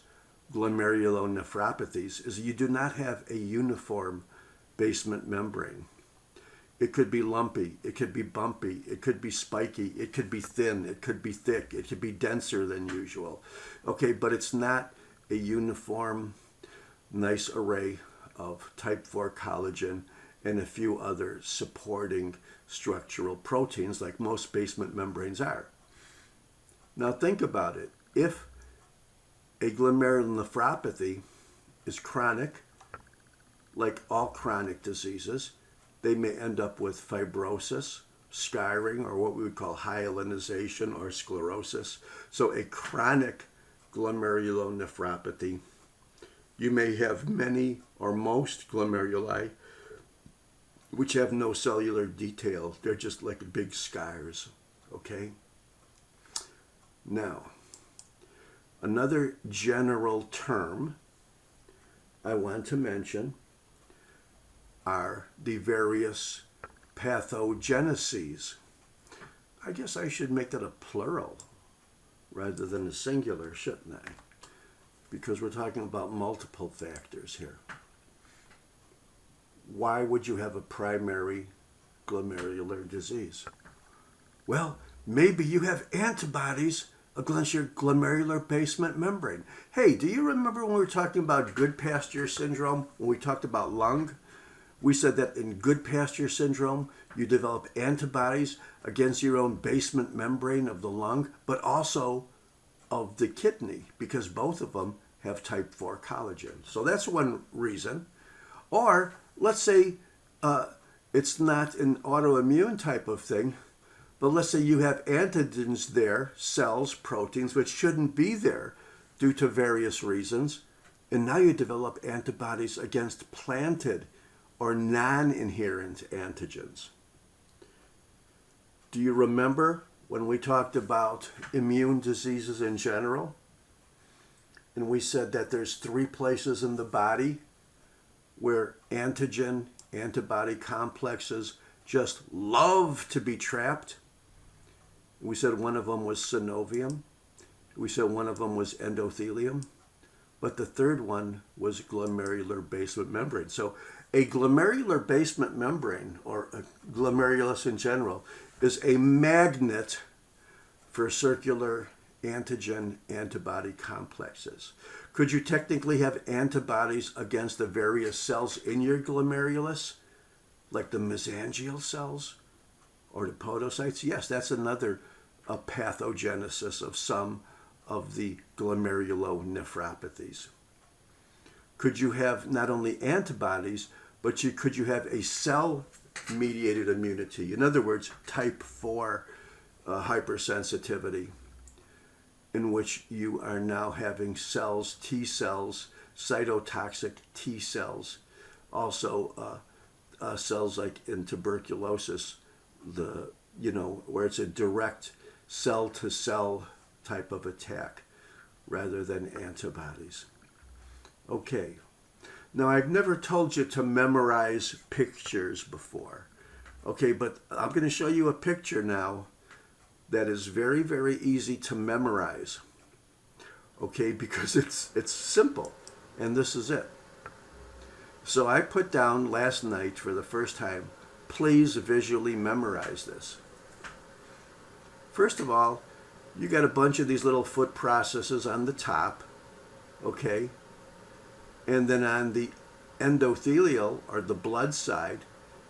glomerulonephropathies is you do not have a uniform basement membrane. It could be lumpy, it could be bumpy, it could be spiky, it could be thin, it could be thick, it could be denser than usual. Okay, but it's not a uniform, nice array of type 4 collagen and a few other supporting structural proteins like most basement membranes are. Now think about it. If a glomerulonephropathy is chronic, like all chronic diseases, they may end up with fibrosis, scarring, or what we would call hyalinization or sclerosis. So a chronic glomerulonephropathy, you may have many or most glomeruli which have no cellular detail. They're just like big scars, okay? Now, another general term I want to mention are the various pathogeneses. I guess I should make that a plural rather than a singular, shouldn't I? Because we're talking about multiple factors here. Why would you have a primary glomerular disease? Well, maybe you have antibodies against your glomerular basement membrane. Hey, do you remember when we were talking about Goodpasture syndrome, when we talked about lung? We said that in Goodpasture syndrome, you develop antibodies against your own basement membrane of the lung, but also of the kidney, because both of them have type 4 collagen. So that's one reason. Or let's say it's not an autoimmune type of thing, but let's say you have antigens there, cells, proteins, which shouldn't be there due to various reasons, and now you develop antibodies against planted or non-inherent antigens. Do you remember when we talked about immune diseases in general? And we said that there's three places in the body where antigen antibody complexes just love to be trapped. We said one of them was synovium. We said one of them was endothelium. But the third one was glomerular basement membrane. So a glomerular basement membrane, or a glomerulus in general, is a magnet for circular antigen antibody complexes. Could you technically have antibodies against the various cells in your glomerulus, like the mesangial cells or the podocytes? Yes, that's another pathogenesis of some of the glomerulonephropathies. Could you have not only antibodies, but could you have a cell-mediated immunity? In other words, type 4 hypersensitivity, in which you are now having cells, T cells, cytotoxic T cells, also cells like in tuberculosis, where it's a direct cell-to-cell type of attack rather than antibodies. Okay, now I've never told you to memorize pictures before. Okay, but I'm going to show you a picture now that is very, very easy to memorize. Okay, because it's simple, and this is it. So I put down last night for the first time, please visually memorize this. First of all, you got a bunch of these little foot processes on the top, okay? And then on the endothelial, or the blood side,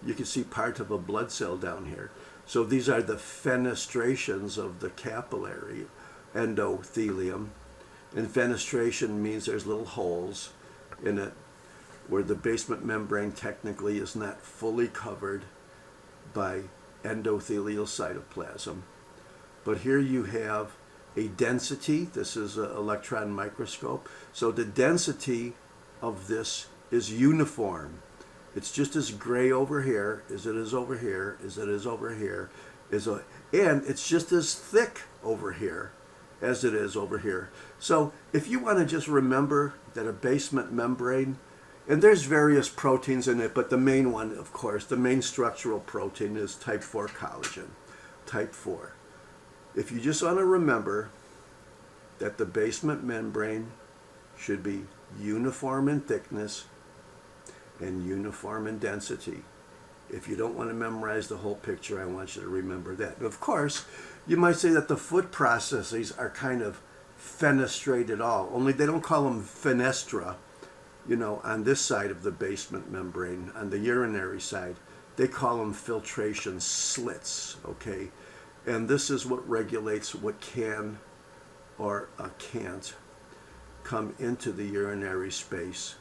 you can see part of a blood cell down here. So these are the fenestrations of the capillary endothelium. And fenestration means there's little holes in it where the basement membrane technically is not fully covered by endothelial cytoplasm. But here you have a density. This is an electron microscope. So the density of this is uniform. It's just as gray over here as it is over here, as it is over here, and it's just as thick over here as it is over here. So if you want to just remember that a basement membrane, and there's various proteins in it, but the main one, of course, the main structural protein is type 4 collagen, type 4. If you just want to remember that the basement membrane should be uniform in thickness and uniform in density. If you don't want to memorize the whole picture, I want you to remember that. Of course, you might say that the foot processes are kind of fenestrated all, only they don't call them fenestra, on this side of the basement membrane. On the urinary side, they call them filtration slits, okay? And this is what regulates what can or can't come into the urinary space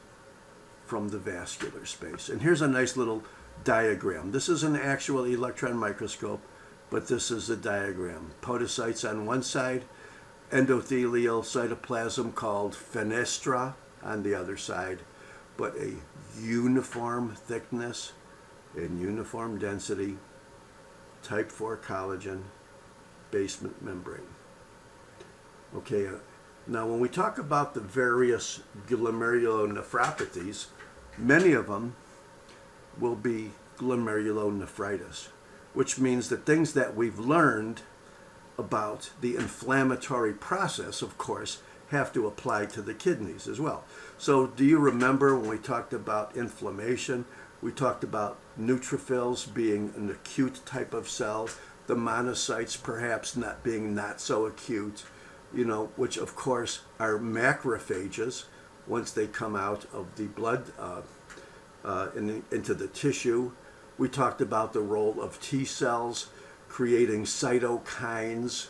from the vascular space. And here's a nice little diagram. This is an actual electron microscope, but this is a diagram. Podocytes on one side, endothelial cytoplasm called fenestra on the other side, but a uniform thickness and uniform density, type 4 collagen, basement membrane. Okay, now when we talk about the various glomerulonephropathies, many of them will be glomerulonephritis, which means that things that we've learned about the inflammatory process, of course, have to apply to the kidneys as well. So do you remember when we talked about inflammation, we talked about neutrophils being an acute type of cell, the monocytes perhaps not being not so acute, which of course are macrophages once they come out of the blood into the tissue. We talked about the role of T cells creating cytokines.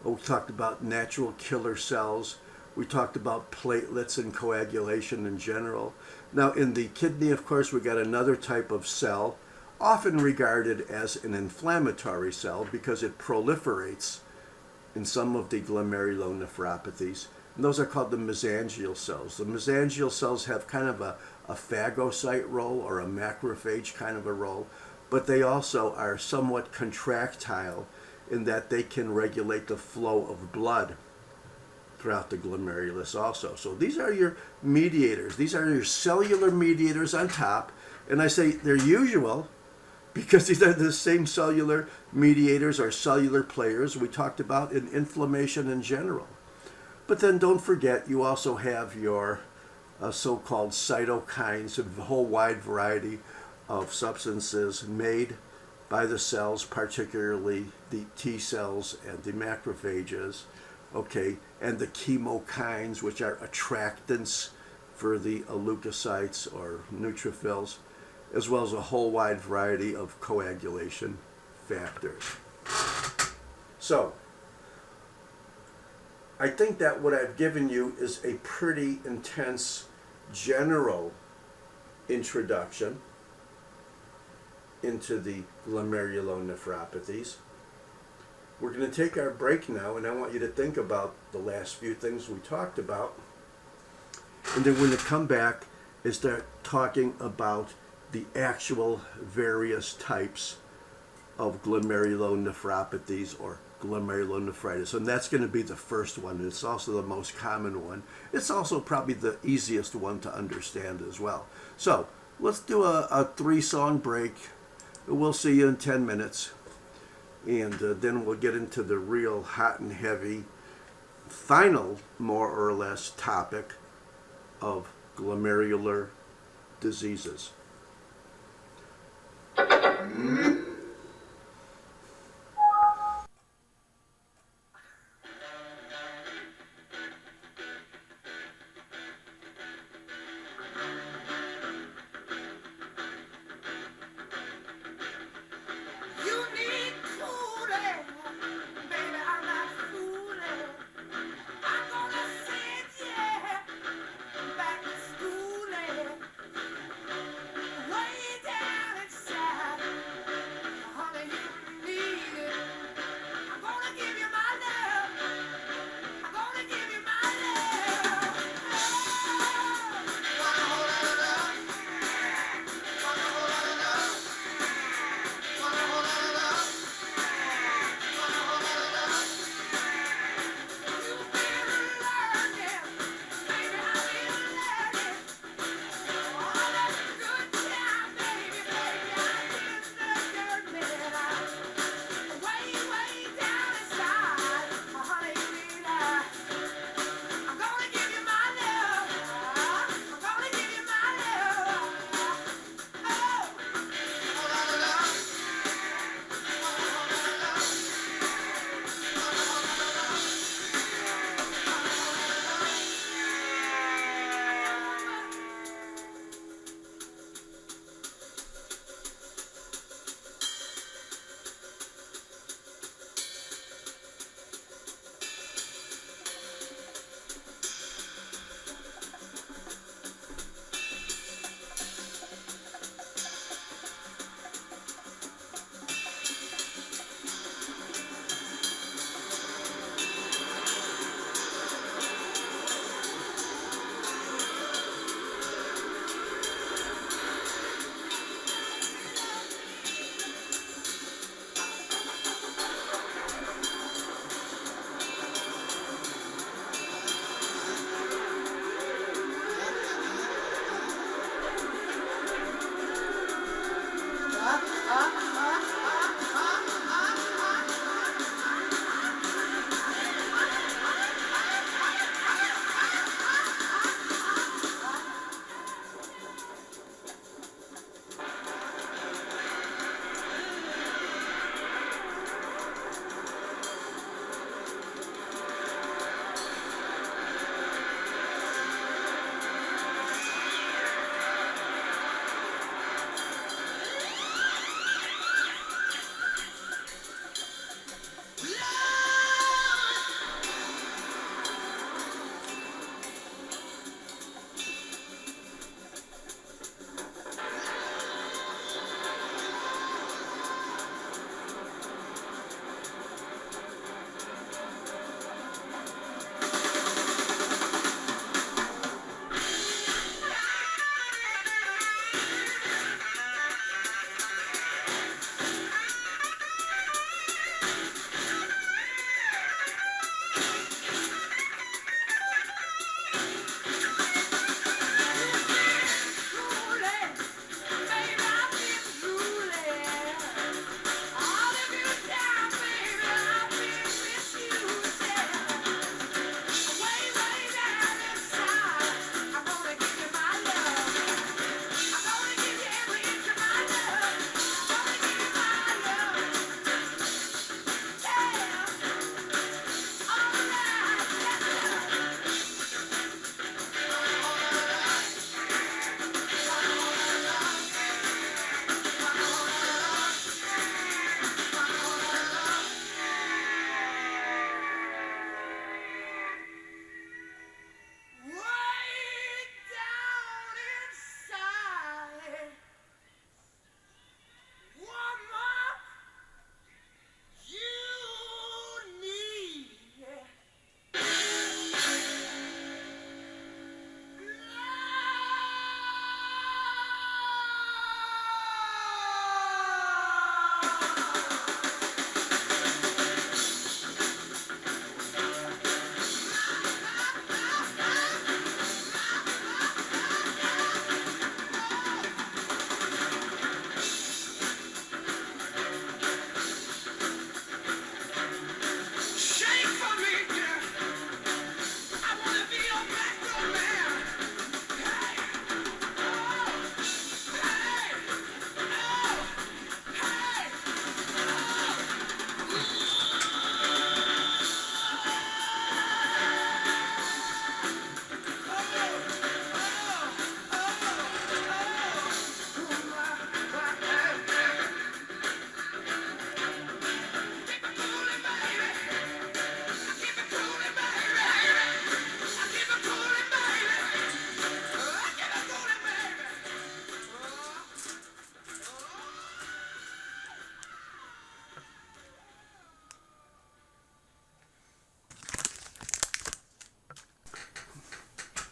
We talked about natural killer cells. We talked about platelets and coagulation in general. Now in the kidney, of course, we got another type of cell, often regarded as an inflammatory cell because it proliferates in some of the glomerulonephropathies. And those are called the mesangial cells. The mesangial cells have kind of a phagocyte role or a macrophage kind of a role, but they also are somewhat contractile in that they can regulate the flow of blood throughout the glomerulus also. So these are your mediators. These are your cellular mediators on top. And I say they're usual because these are the same cellular mediators or cellular players we talked about in inflammation in general. But then don't forget, you also have your so-called cytokines, a whole wide variety of substances made by the cells, particularly the T cells and the macrophages, okay, and the chemokines, which are attractants for the leukocytes or neutrophils, as well as a whole wide variety of coagulation factors. So, I think that what I've given you is a pretty intense general introduction into the glomerulonephropathies. We're going to take our break now, and I want you to think about the last few things we talked about. And then we're going to come back and start talking about the actual various types of glomerulonephropathies or glomerulonephritis. And that's going to be the first one. It's also the most common one. It's also probably the easiest one to understand as well. So let's do a 3-song break. We'll see you in 10 minutes. And then we'll get into the real hot and heavy final, more or less, topic of glomerular diseases.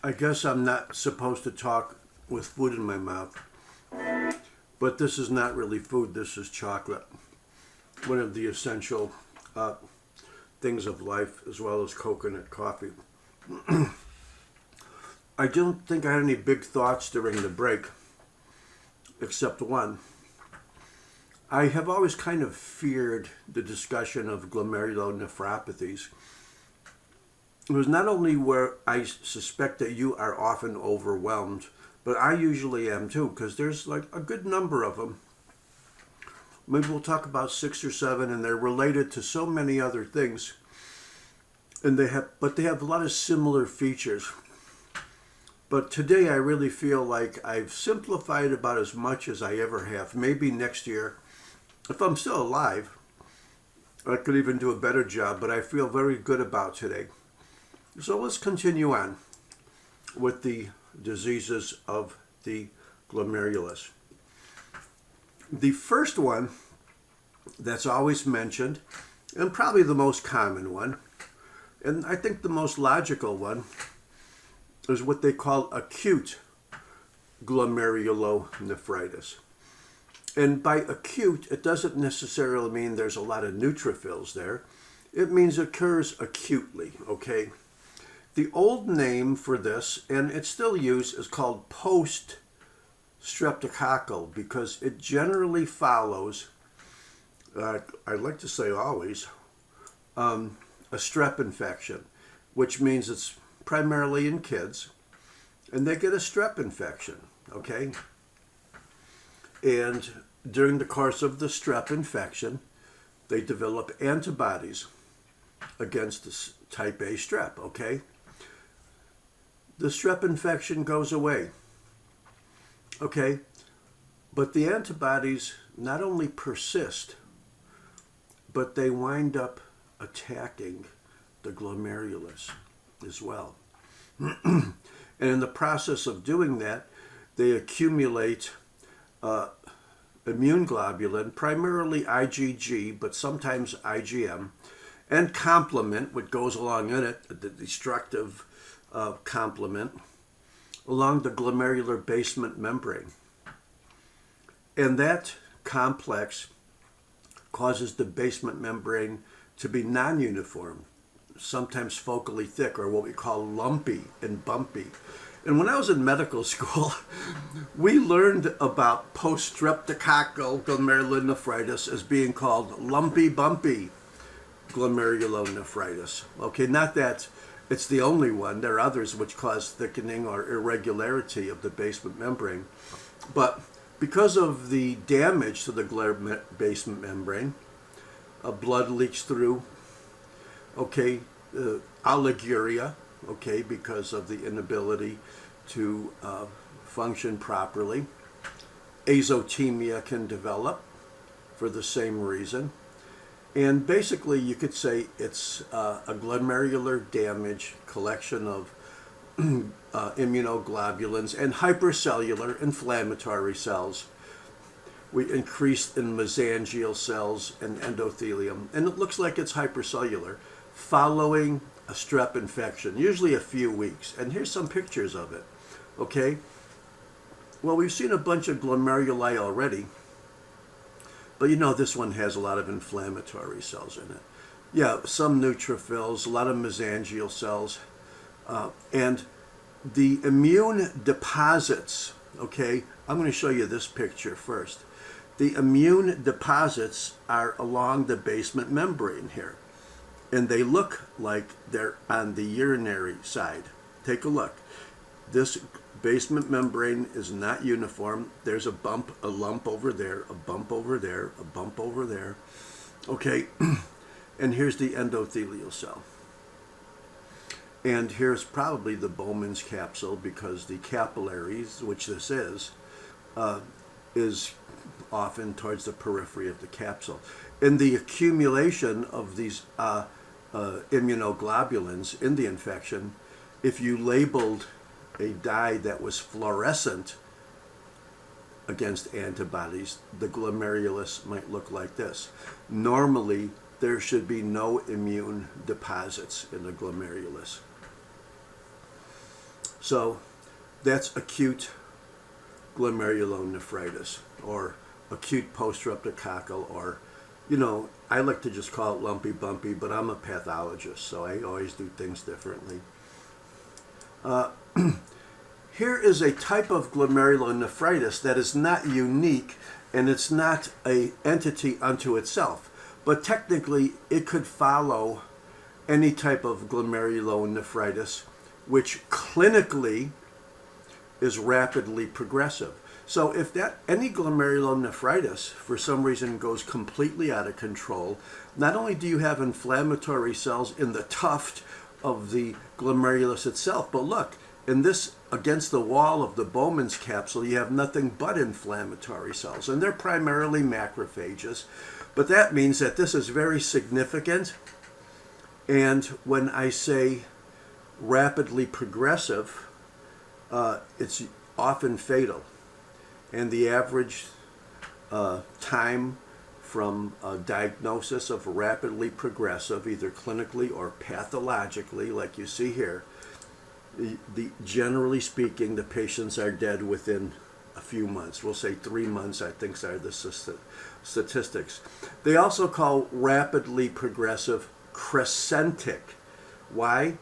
I guess I'm not supposed to talk with food in my mouth, but this is not really food, this is chocolate. One of the essential things of life, as well as coconut coffee. I don't think I had any big thoughts during the break, except one. I have always kind of feared the discussion of glomerulonephropathies. It was not only where I suspect that you are often overwhelmed, but I usually am too, because there's like a good number of them. Maybe we'll talk about 6 or 7, and they're related to so many other things. And they have a lot of similar features. But today I really feel like I've simplified about as much as I ever have. Maybe next year, if I'm still alive, I could even do a better job, but I feel very good about today. So let's continue on with the diseases of the glomerulus. The first one that's always mentioned, and probably the most common one, and I think the most logical one, is what they call acute glomerulonephritis. And by acute, it doesn't necessarily mean there's a lot of neutrophils there. It means it occurs acutely, okay? The old name for this, and it's still used, is called post-streptococcal because it generally follows, I'd like to say always, a strep infection, which means it's primarily in kids, and they get a strep infection, okay? And during the course of the strep infection, they develop antibodies against this type A strep, okay? The strep infection goes away, okay? But the antibodies not only persist, but they wind up attacking the glomerulus as well. And in the process of doing that, they accumulate immune globulin, primarily IgG, but sometimes IgM, and complement, what goes along in it, the destructive complement, along the glomerular basement membrane. And that complex causes the basement membrane to be non-uniform, sometimes focally thick, or what we call lumpy and bumpy. And when I was in medical school, we learned about post-streptococcal glomerulonephritis as being called lumpy bumpy glomerulonephritis. Okay, not that it's the only one. There are others which cause thickening or irregularity of the basement membrane. But because of the damage to the basement membrane, blood leaks through, okay, oliguria, okay, because of the inability to function properly. Azotemia can develop for the same reason. And basically, you could say it's a glomerular damage collection of immunoglobulins and hypercellular inflammatory cells. We increased in mesangial cells and endothelium, and it looks like it's hypercellular following a strep infection, usually a few weeks. And here's some pictures of it, okay? Well, we've seen a bunch of glomeruli already, but you know this one has a lot of inflammatory cells in it. Yeah, some neutrophils, a lot of mesangial cells, and the immune deposits, okay? I'm going to show you this picture first. The immune deposits are along the basement membrane here, and they look like they're on the urinary side. Take a look. This basement membrane is not uniform. There's a bump, a lump over there, a bump over there, a bump over there. Okay, and here's the endothelial cell. And here's probably the Bowman's capsule, because the capillaries, which this is often towards the periphery of the capsule. In the accumulation of these immunoglobulins in the infection, if you labeled a dye that was fluorescent against antibodies, the glomerulus might look like this. Normally, there should be no immune deposits in the glomerulus. So that's acute glomerulonephritis or acute post-streptococcal, or, I like to just call it lumpy bumpy, but I'm a pathologist, so I always do things differently. Here is a type of glomerulonephritis that is not unique, and it's not an entity unto itself, but technically it could follow any type of glomerulonephritis, which clinically is rapidly progressive. So if that any glomerulonephritis for some reason goes completely out of control, not only do you have inflammatory cells in the tuft of the glomerulus itself, but look, in this, against the wall of the Bowman's capsule, you have nothing but inflammatory cells, and they're primarily macrophages. But that means that this is very significant, and when I say rapidly progressive, it's often fatal. And the average time from a diagnosis of rapidly progressive, either clinically or pathologically, like you see here, generally speaking, the patients are dead within a few months. We'll say 3 months, I think, are the statistics. They also call rapidly progressive crescentic. Why?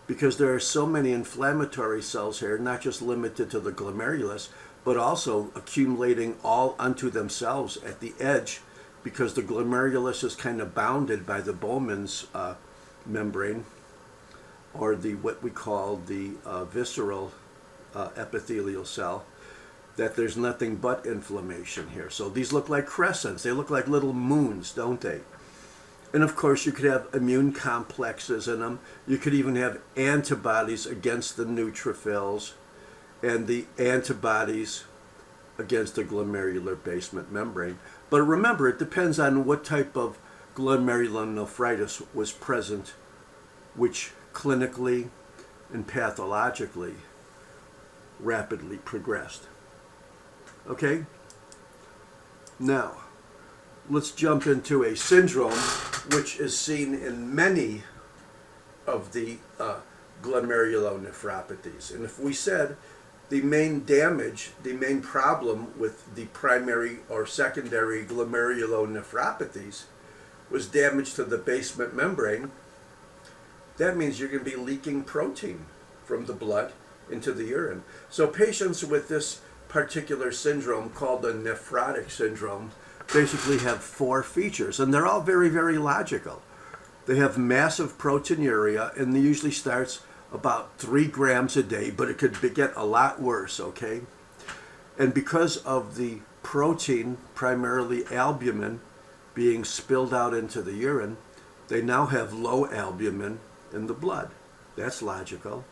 Because there are so many inflammatory cells here, not just limited to the glomerulus, but also accumulating all unto themselves at the edge, because the glomerulus is kind of bounded by the Bowman's membrane, or what we call the visceral epithelial cell, that there's nothing but inflammation here. So these look like crescents. They look like little moons, don't they? And of course, you could have immune complexes in them. You could even have antibodies against the neutrophils and the antibodies against the glomerular basement membrane. But remember, it depends on what type of glomerulonephritis was present, which clinically and pathologically rapidly progressed. Okay? Now, let's jump into a syndrome which is seen in many of the glomerulonephropathies. And if we said the main damage, the main problem with the primary or secondary glomerulonephropathies was damage to the basement membrane, that means you're going to be leaking protein from the blood into the urine. So patients with this particular syndrome, called the nephrotic syndrome, basically have 4 features, and they're all very, very logical. They have massive proteinuria, and they usually starts about 3 grams a day, but it could get a lot worse, okay? And because of the protein, primarily albumin, being spilled out into the urine, they now have low albumin in the blood. That's logical.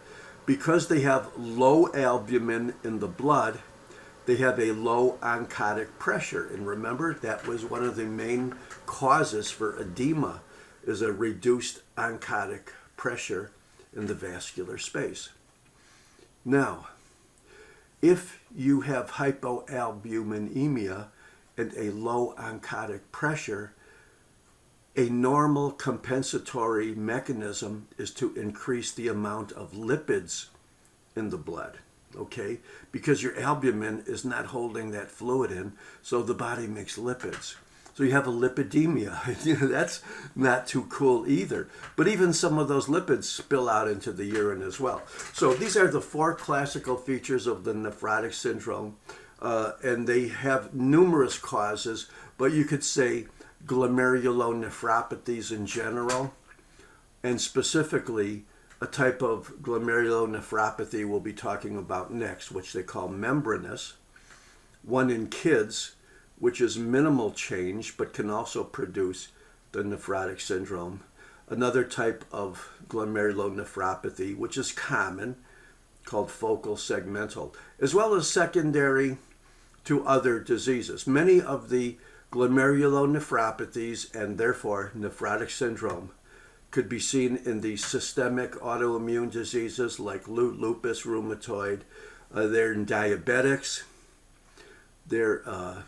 Because they have low albumin in the blood, they have a low oncotic pressure. And remember, that was one of the main causes for edema, is a reduced oncotic pressure in the vascular space. Now, if you have hypoalbuminemia and a low oncotic pressure, a normal compensatory mechanism is to increase the amount of lipids in the blood, okay? Because your albumin is not holding that fluid in, so the body makes lipids. So you have a lipidemia. That's not too cool either. But even some of those lipids spill out into the urine as well. So these are the 4 classical features of the nephrotic syndrome, and they have numerous causes, but you could say glomerulonephropathies in general, and specifically a type of glomerulonephropathy we'll be talking about next, which they call membranous, one in kids, which is minimal change but can also produce the nephrotic syndrome. Another type of glomerulonephropathy, which is common, called focal segmental, as well as secondary to other diseases. Many of the glomerulonephropathies, and therefore nephrotic syndrome, could be seen in the systemic autoimmune diseases like lupus rheumatoid. They're in diabetics. They're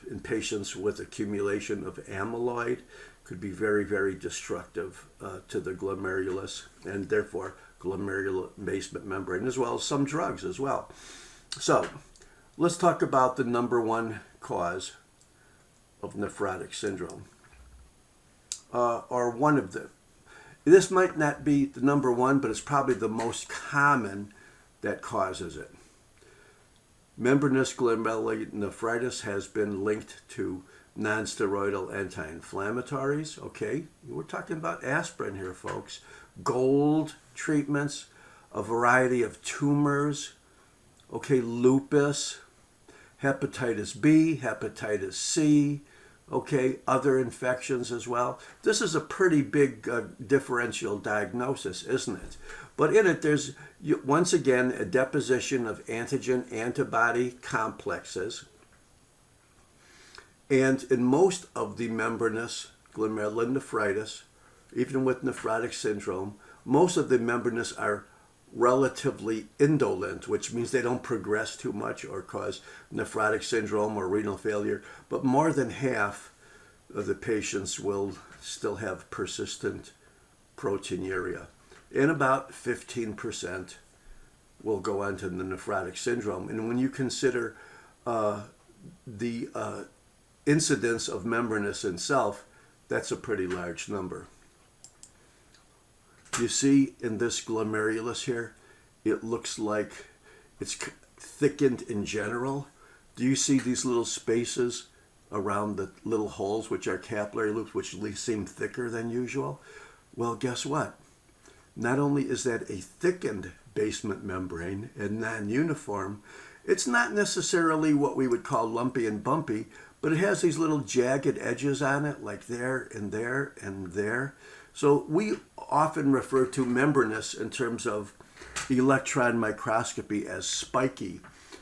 in patients with accumulation of amyloid. Could be very, very destructive to the glomerulus, and therefore glomerular basement membrane, as well as some drugs as well. So let's talk about the number one cause of nephrotic syndrome, or one of them. This might not be the number one, but it's probably the most common that causes it. Membranous glomerulonephritis has been linked to nonsteroidal anti-inflammatories. Okay, we're talking about aspirin here, folks. Gold treatments, a variety of tumors. Okay, lupus, hepatitis B, hepatitis C. Okay, other infections as well. This is a pretty big differential diagnosis, isn't it? But in it, there's once again a deposition of antigen-antibody complexes. And in most of the membranous glomerulonephritis, even with nephrotic syndrome, most of the membranous are relatively indolent, which means they don't progress too much or cause nephrotic syndrome or renal failure. But more than half of the patients will still have persistent proteinuria. And about 15% will go on to the nephrotic syndrome. And when you consider the incidence of membranous itself, that's a pretty large number. You see in this glomerulus here, it looks like it's thickened in general. Do you see these little spaces around the little holes, which are capillary loops, which seem thicker than usual? Well, guess what? Not only is that a thickened basement membrane and non-uniform, it's not necessarily what we would call lumpy and bumpy, but it has these little jagged edges on it, like there and there and there. So we often refer to membranous in terms of electron microscopy as spiky.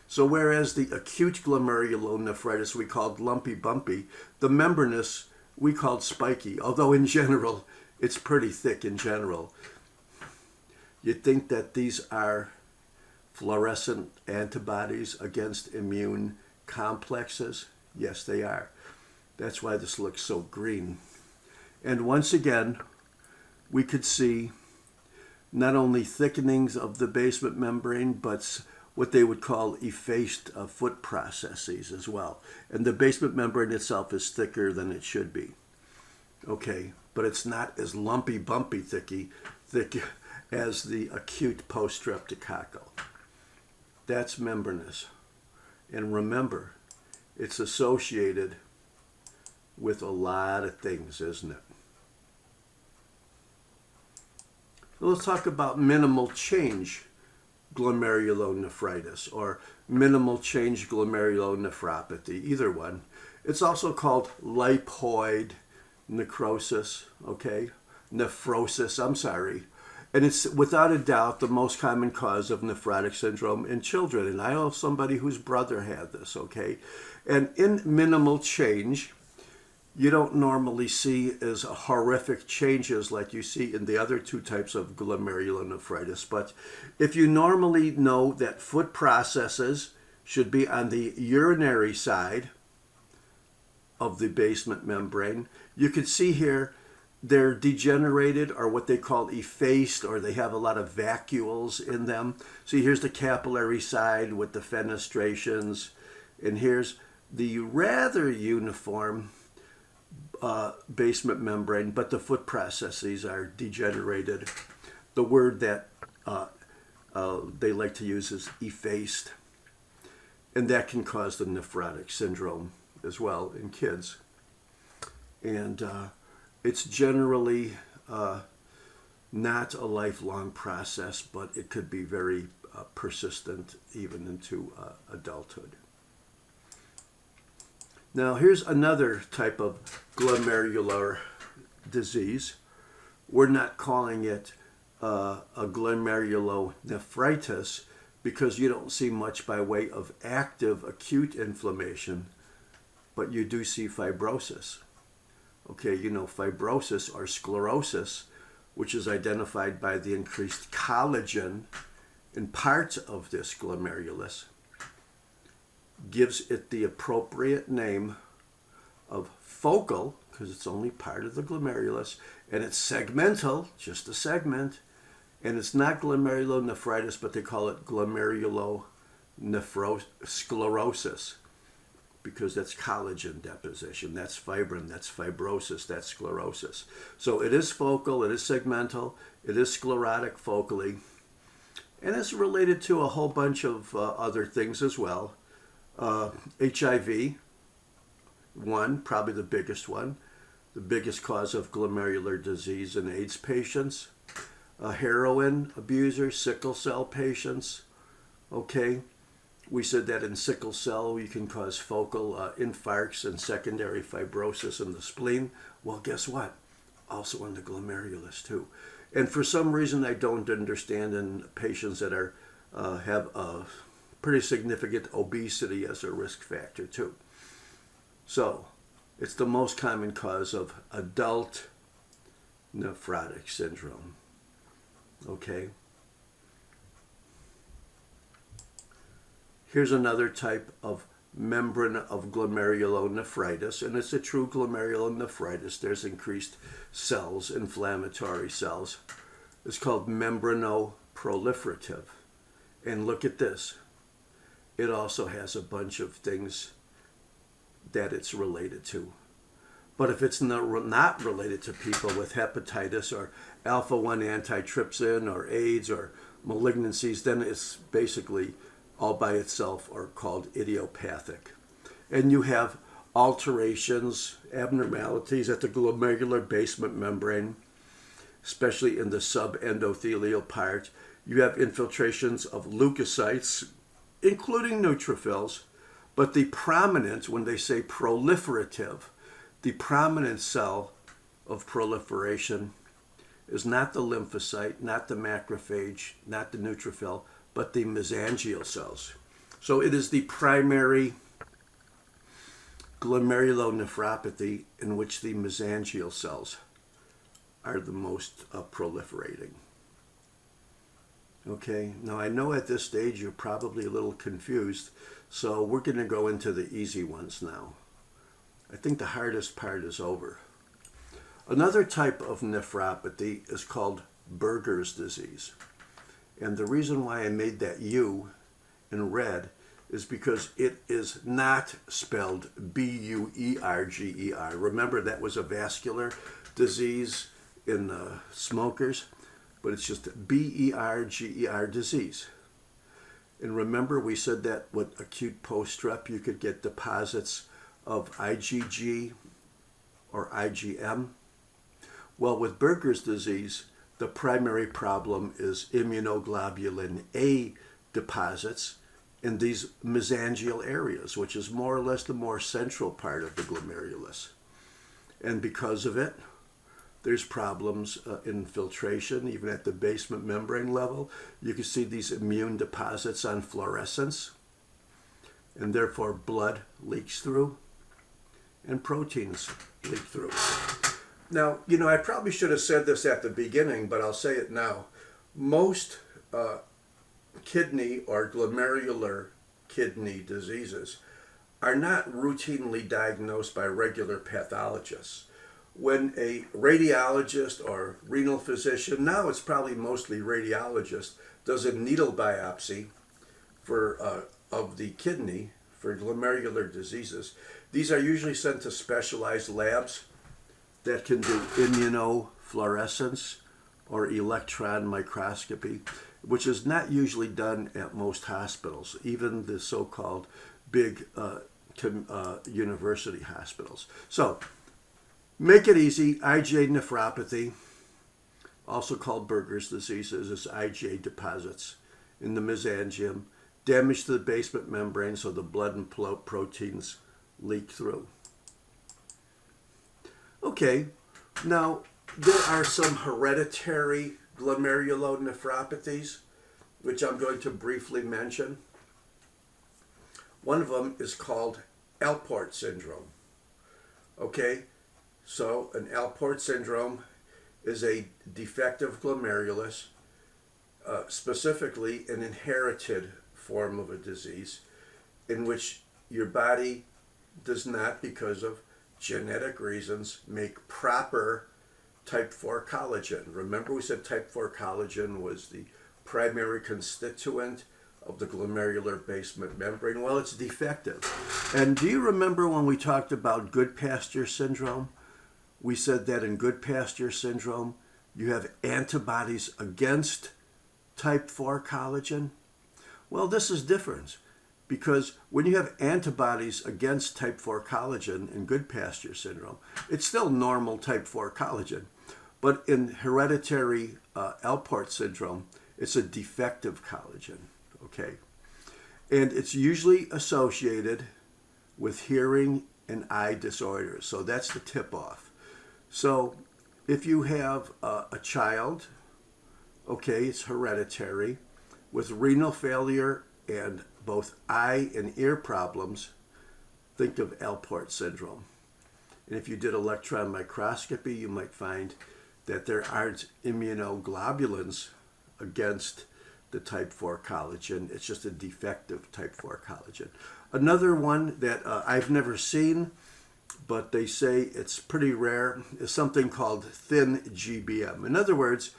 So whereas the acute glomerulonephritis we called lumpy bumpy, the membranous we called spiky, although in general it's pretty thick in general. You'd think that these are fluorescent antibodies against immune complexes. Yes, they are. That's why this looks so green. And once again, we could see not only thickenings of the basement membrane, but what they would call effaced foot processes as well. And the basement membrane itself is thicker than it should be. Okay, but it's not as lumpy, bumpy thick as the acute post-streptococcal. That's membranous. And remember, it's associated with a lot of things, isn't it? So let's talk about minimal change glomerulonephritis or minimal change glomerulonephropathy, either one. It's also called lipoid necrosis, okay? Nephrosis, I'm sorry. And it's without a doubt the most common cause of nephrotic syndrome in children. And I know somebody whose brother had this, okay? And in minimal change, you don't normally see as horrific changes like you see in the other two types of glomerulonephritis. But if you normally know that foot processes should be on the urinary side of the basement membrane, you can see here they're degenerated or what they call effaced, or they have a lot of vacuoles in them. See, here's the capillary side with the fenestrations, and here's the rather uniform basement membrane, but the foot processes are degenerated. The word that they like to use is effaced, and that can cause the nephrotic syndrome as well in kids. And it's generally not a lifelong process, but it could be very persistent even into adulthood. Now, here's another type of glomerular disease. We're not calling it a glomerulonephritis because you don't see much by way of active acute inflammation, but you do see fibrosis. Okay, you know, fibrosis or sclerosis, which is identified by the increased collagen in parts of this glomerulus, gives it the appropriate name of focal, because it's only part of the glomerulus, and it's segmental, just a segment, And it's not glomerulonephritis, but they call it glomerulonephrosclerosis because that's collagen deposition, that's fibrin, that's fibrosis, that's sclerosis. So it is focal, it is segmental, it is sclerotic focally, and it's related to a whole bunch of other things as well. HIV, one, probably the biggest one, the biggest cause of glomerular disease in AIDS patients. Heroin abusers, sickle cell patients. Okay, we said that in sickle cell you can cause focal infarcts and secondary fibrosis in the spleen. Well, guess what? Also in the glomerulus too. And for some reason I don't understand in patients that are have a pretty significant obesity as a risk factor too. So it's the most common cause of adult nephrotic syndrome. Okay. Here's another type of membrane of glomerulonephritis, and it's a true glomerulonephritis. There's increased cells, inflammatory cells. It's called membranoproliferative. And look at this. It also has a bunch of things that it's related to. But if it's not related to people with hepatitis or alpha-1 antitrypsin or AIDS or malignancies, then it's basically all by itself or called idiopathic. And you have alterations, abnormalities at the glomerular basement membrane, especially in the subendothelial part. You have infiltrations of leukocytes, including neutrophils, but the prominent, when they say proliferative, the prominent cell of proliferation is not the lymphocyte, not the macrophage, not the neutrophil, but the mesangial cells. So it is the primary glomerulonephropathy in which the mesangial cells are the most proliferating. Okay, now I know at this stage you're probably a little confused, so we're going to go into the easy ones now. I think the hardest part is over. Another type of nephropathy is called Buerger's disease. And the reason why I made that U in red is because it is not spelled Buerger. Remember, that was a vascular disease in smokers, but it's just Berger disease. And remember, we said that with acute post-strep, you could get deposits of IgG or IgM. Well, with Buerger's disease, the primary problem is immunoglobulin A deposits in these mesangial areas, which is more or less the more central part of the glomerulus. And because of it, there's problems in filtration, even at the basement membrane level. You can see these immune deposits on fluorescence, and therefore blood leaks through and proteins leak through. Now, I probably should have said this at the beginning, but I'll say it now. Most kidney or glomerular kidney diseases are not routinely diagnosed by regular pathologists. When a radiologist or renal physician, now it's probably mostly radiologist, does a needle biopsy of the kidney for glomerular diseases, these are usually sent to specialized labs that can do immunofluorescence or electron microscopy, which is not usually done at most hospitals, even the so-called big university hospitals. So, make it easy. IgA nephropathy, also called Buerger's disease, is IgA deposits in the mesangium, damage to the basement membrane so the blood and proteins leak through. Okay, now there are some hereditary glomerulonephropathies, which I'm going to briefly mention. One of them is called Alport syndrome. Okay, so an Alport syndrome is a defective glomerulus, specifically an inherited form of a disease in which your body does not, because of genetic reasons, make proper type 4 collagen. Remember we said type 4 collagen was the primary constituent of the glomerular basement membrane? Well, it's defective. And do you remember when we talked about Goodpasture syndrome? We said that in Goodpasture syndrome, you have antibodies against type 4 collagen. Well, this is different because when you have antibodies against type 4 collagen in Goodpasture syndrome, it's still normal type 4 collagen. But in hereditary Alport syndrome, it's a defective collagen, okay? And it's usually associated with hearing and eye disorders. So that's the tip-off. So if you have a child, okay, it's hereditary, with renal failure and both eye and ear problems, think of Alport syndrome. And if you did electron microscopy, you might find that there aren't immunoglobulins against the type 4 collagen. It's just a defective type 4 collagen. Another one that I've never seen, but they say it's pretty rare, is something called thin GBM. In other words,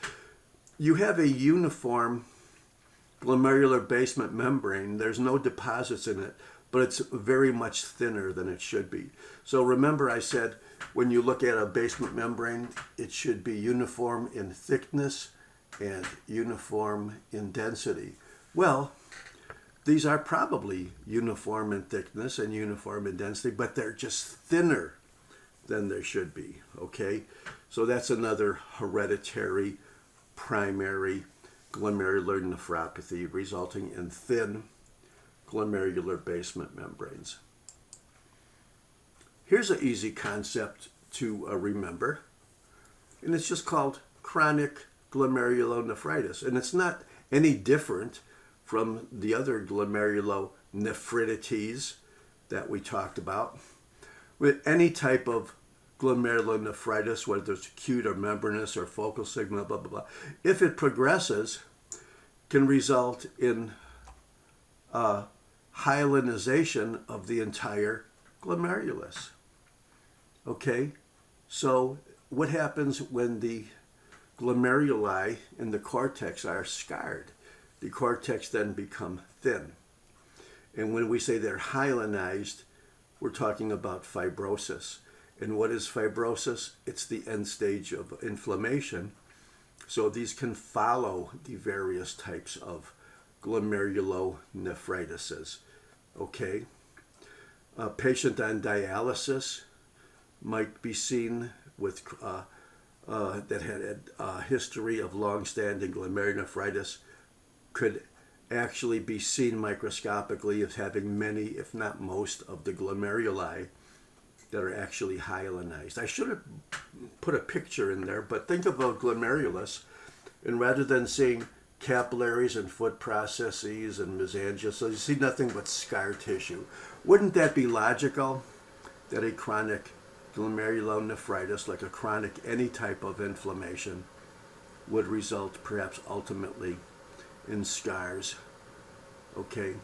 you have a uniform glomerular basement membrane. There's no deposits in it, but it's very much thinner than it should be. So remember I said when you look at a basement membrane, it should be uniform in thickness and uniform in density. Well, these are probably uniform in thickness and uniform in density, but they're just thinner than they should be, okay? So that's another hereditary primary glomerular nephropathy resulting in thin glomerular basement membranes. Here's an easy concept to remember, and it's just called chronic glomerulonephritis. And it's not any different from the other glomerulonephritides that we talked about. With any type of glomerulonephritis, whether it's acute or membranous or focal sigma, blah, blah, blah, if it progresses, can result in hyalinization of the entire glomerulus. Okay, so what happens when the glomeruli in the cortex are scarred? The cortex then become thin. And when we say they're hyalinized, we're talking about fibrosis. And what is fibrosis? It's the end stage of inflammation. So these can follow the various types of glomerulonephritises. Okay? A patient on dialysis might be seen with that had a history of long-standing glomerulonephritis, could actually be seen microscopically as having many, if not most, of the glomeruli that are actually hyalinized. I should have put a picture in there, but think of a glomerulus, and rather than seeing capillaries and foot processes and mesangia, so you see nothing but scar tissue. Wouldn't that be logical that a chronic glomerulonephritis, like a chronic any type of inflammation, would result perhaps ultimately in scars? Okay,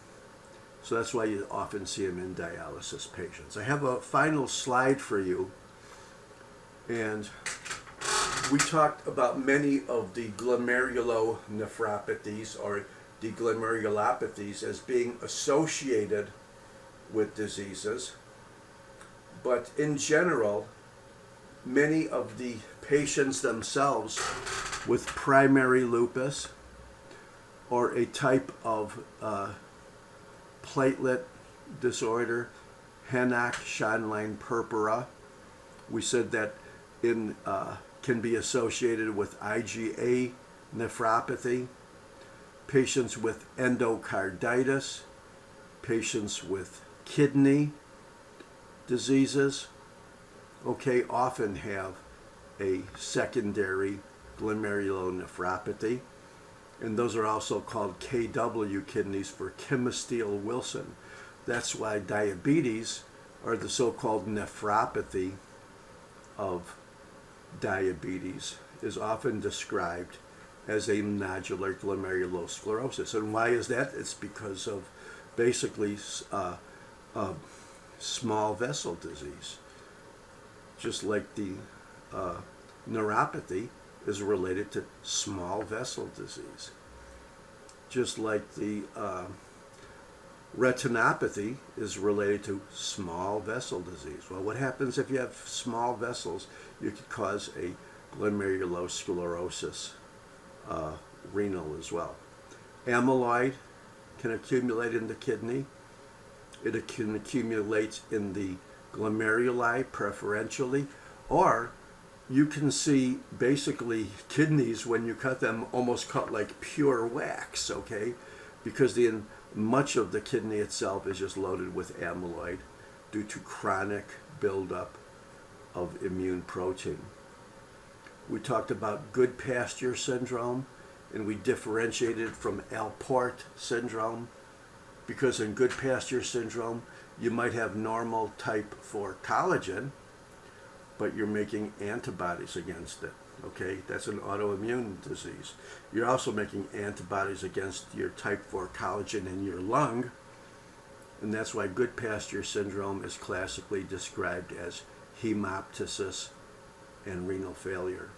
so that's why you often see them in dialysis patients. I have a final slide for you, and we talked about many of the glomerulonephropathies or the glomerulopathies as being associated with diseases. But in general, many of the patients themselves with primary lupus or a type of platelet disorder, Henoch-Schönlein purpura, we said that can be associated with IgA nephropathy, patients with endocarditis, patients with kidney diseases, okay, often have a secondary glomerulonephropathy. And those are also called KW kidneys for Chemisteel-Wilson. That's why diabetes, or the so-called nephropathy of diabetes, is often described as a nodular glomerulosclerosis. And why is that? It's because of basically small vessel disease. Just like the neuropathy is related to small vessel disease. Just like the retinopathy is related to small vessel disease. Well, what happens if you have small vessels? You could cause a glomerulosclerosis, renal as well. Amyloid can accumulate in the kidney. It can accumulate in the glomeruli preferentially, or you can see basically kidneys when you cut them almost cut like pure wax, okay? Because much of the kidney itself is just loaded with amyloid due to chronic buildup of immune protein. We talked about Goodpasture syndrome, and we differentiated from Alport syndrome, because in Goodpasture syndrome, you might have normal type 4 collagen, but you're making antibodies against it. Okay, that's an autoimmune disease. You're also making antibodies against your type 4 collagen in your lung, and that's why Goodpasture syndrome is classically described as hemoptysis and renal failure.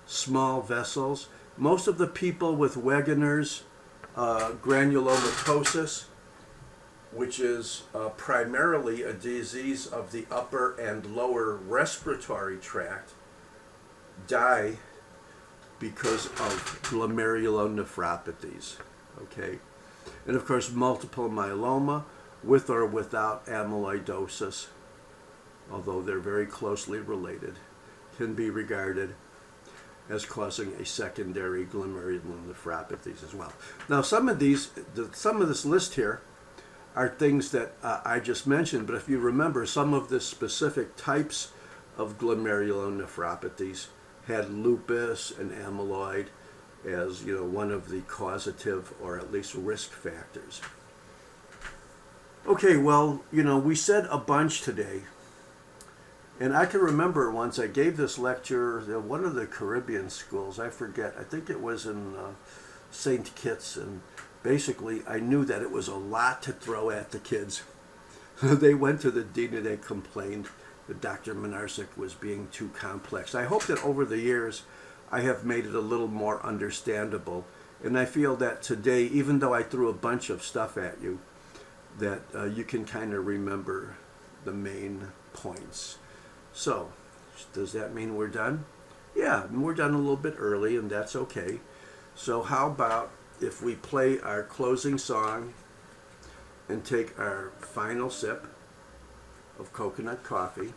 Small vessels. Most of the people with Wegener's granulomatosis, which is primarily a disease of the upper and lower respiratory tract, die because of glomerulonephropathies, okay? And of course, multiple myeloma, with or without amyloidosis, although they're very closely related, can be regarded as causing a secondary glomerulonephropathies as well. Now, some of this list here are things that I just mentioned, but if you remember, some of the specific types of glomerulonephropathies had lupus and amyloid as, one of the causative or at least risk factors. Okay, well, we said a bunch today. And I can remember once I gave this lecture at one of the Caribbean schools, I forget, I think it was in St. Kitts, and basically I knew that it was a lot to throw at the kids. They went to the dean and they complained that Dr. Minarsik was being too complex. I hope that over the years I have made it a little more understandable, and I feel that today, even though I threw a bunch of stuff at you, that you can kind of remember the main points. So, does that mean we're done? Yeah, we're done a little bit early, and that's okay. So how about if we play our closing song and take our final sip of coconut coffee,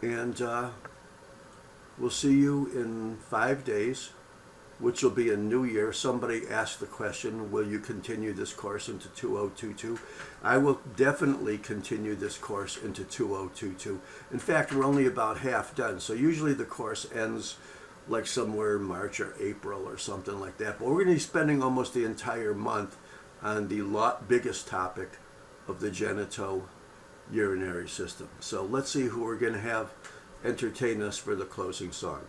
and we'll see you in 5 days, which will be a new year. Somebody asked the question, will you continue this course into 2022? I will definitely continue this course into 2022. In fact, we're only about half done. So usually the course ends like somewhere in March or April or something like that. But we're going to be spending almost the entire month on the biggest topic of the genitourinary system. So let's see who we're going to have entertain us for the closing song.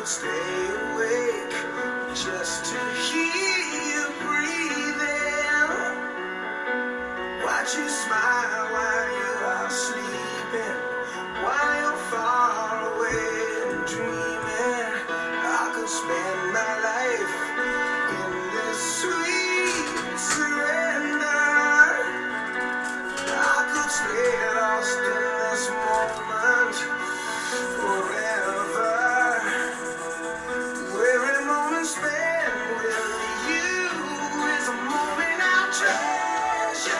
Stay awake just to hear you breathing. Watch you smile while you are sleeping, while you're far away and dreaming. I could spend my life in this sweet surrender. I could stay lost in this moment forever. Every moment spent with you is a moment I treasure.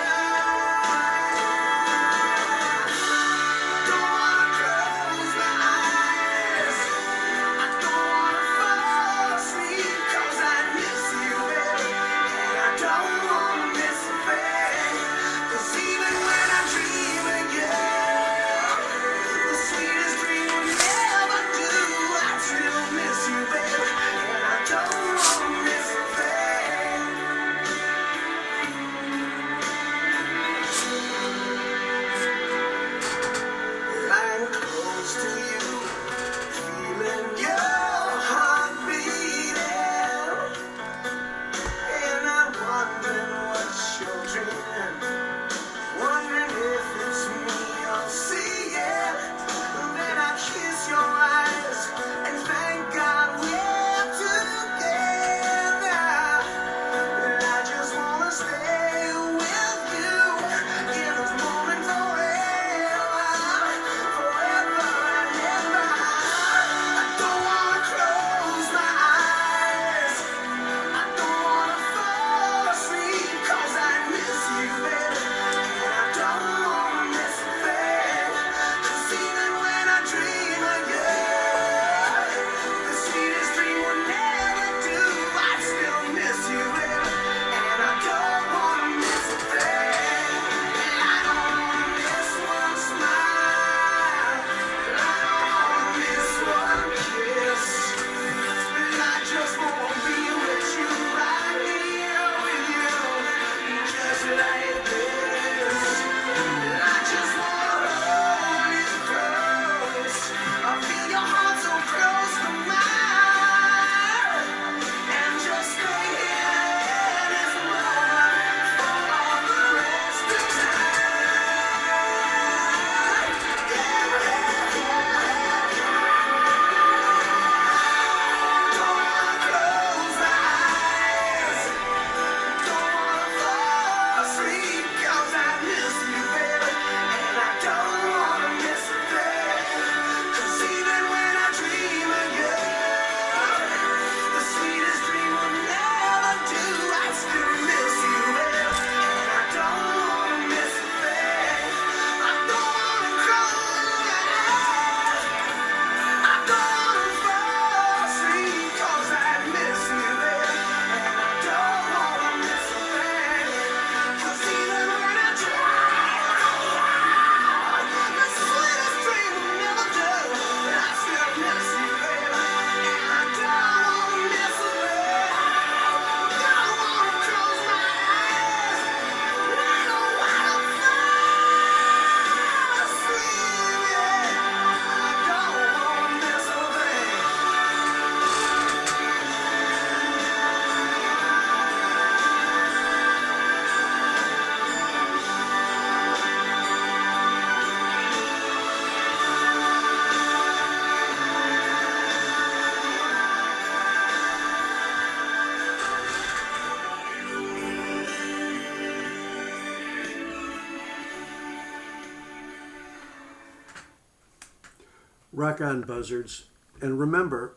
Rock on, buzzards. And remember,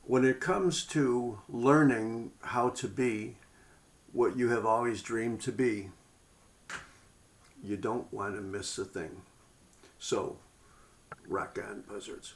when it comes to learning how to be what you have always dreamed to be, you don't want to miss a thing. So, rock on, buzzards.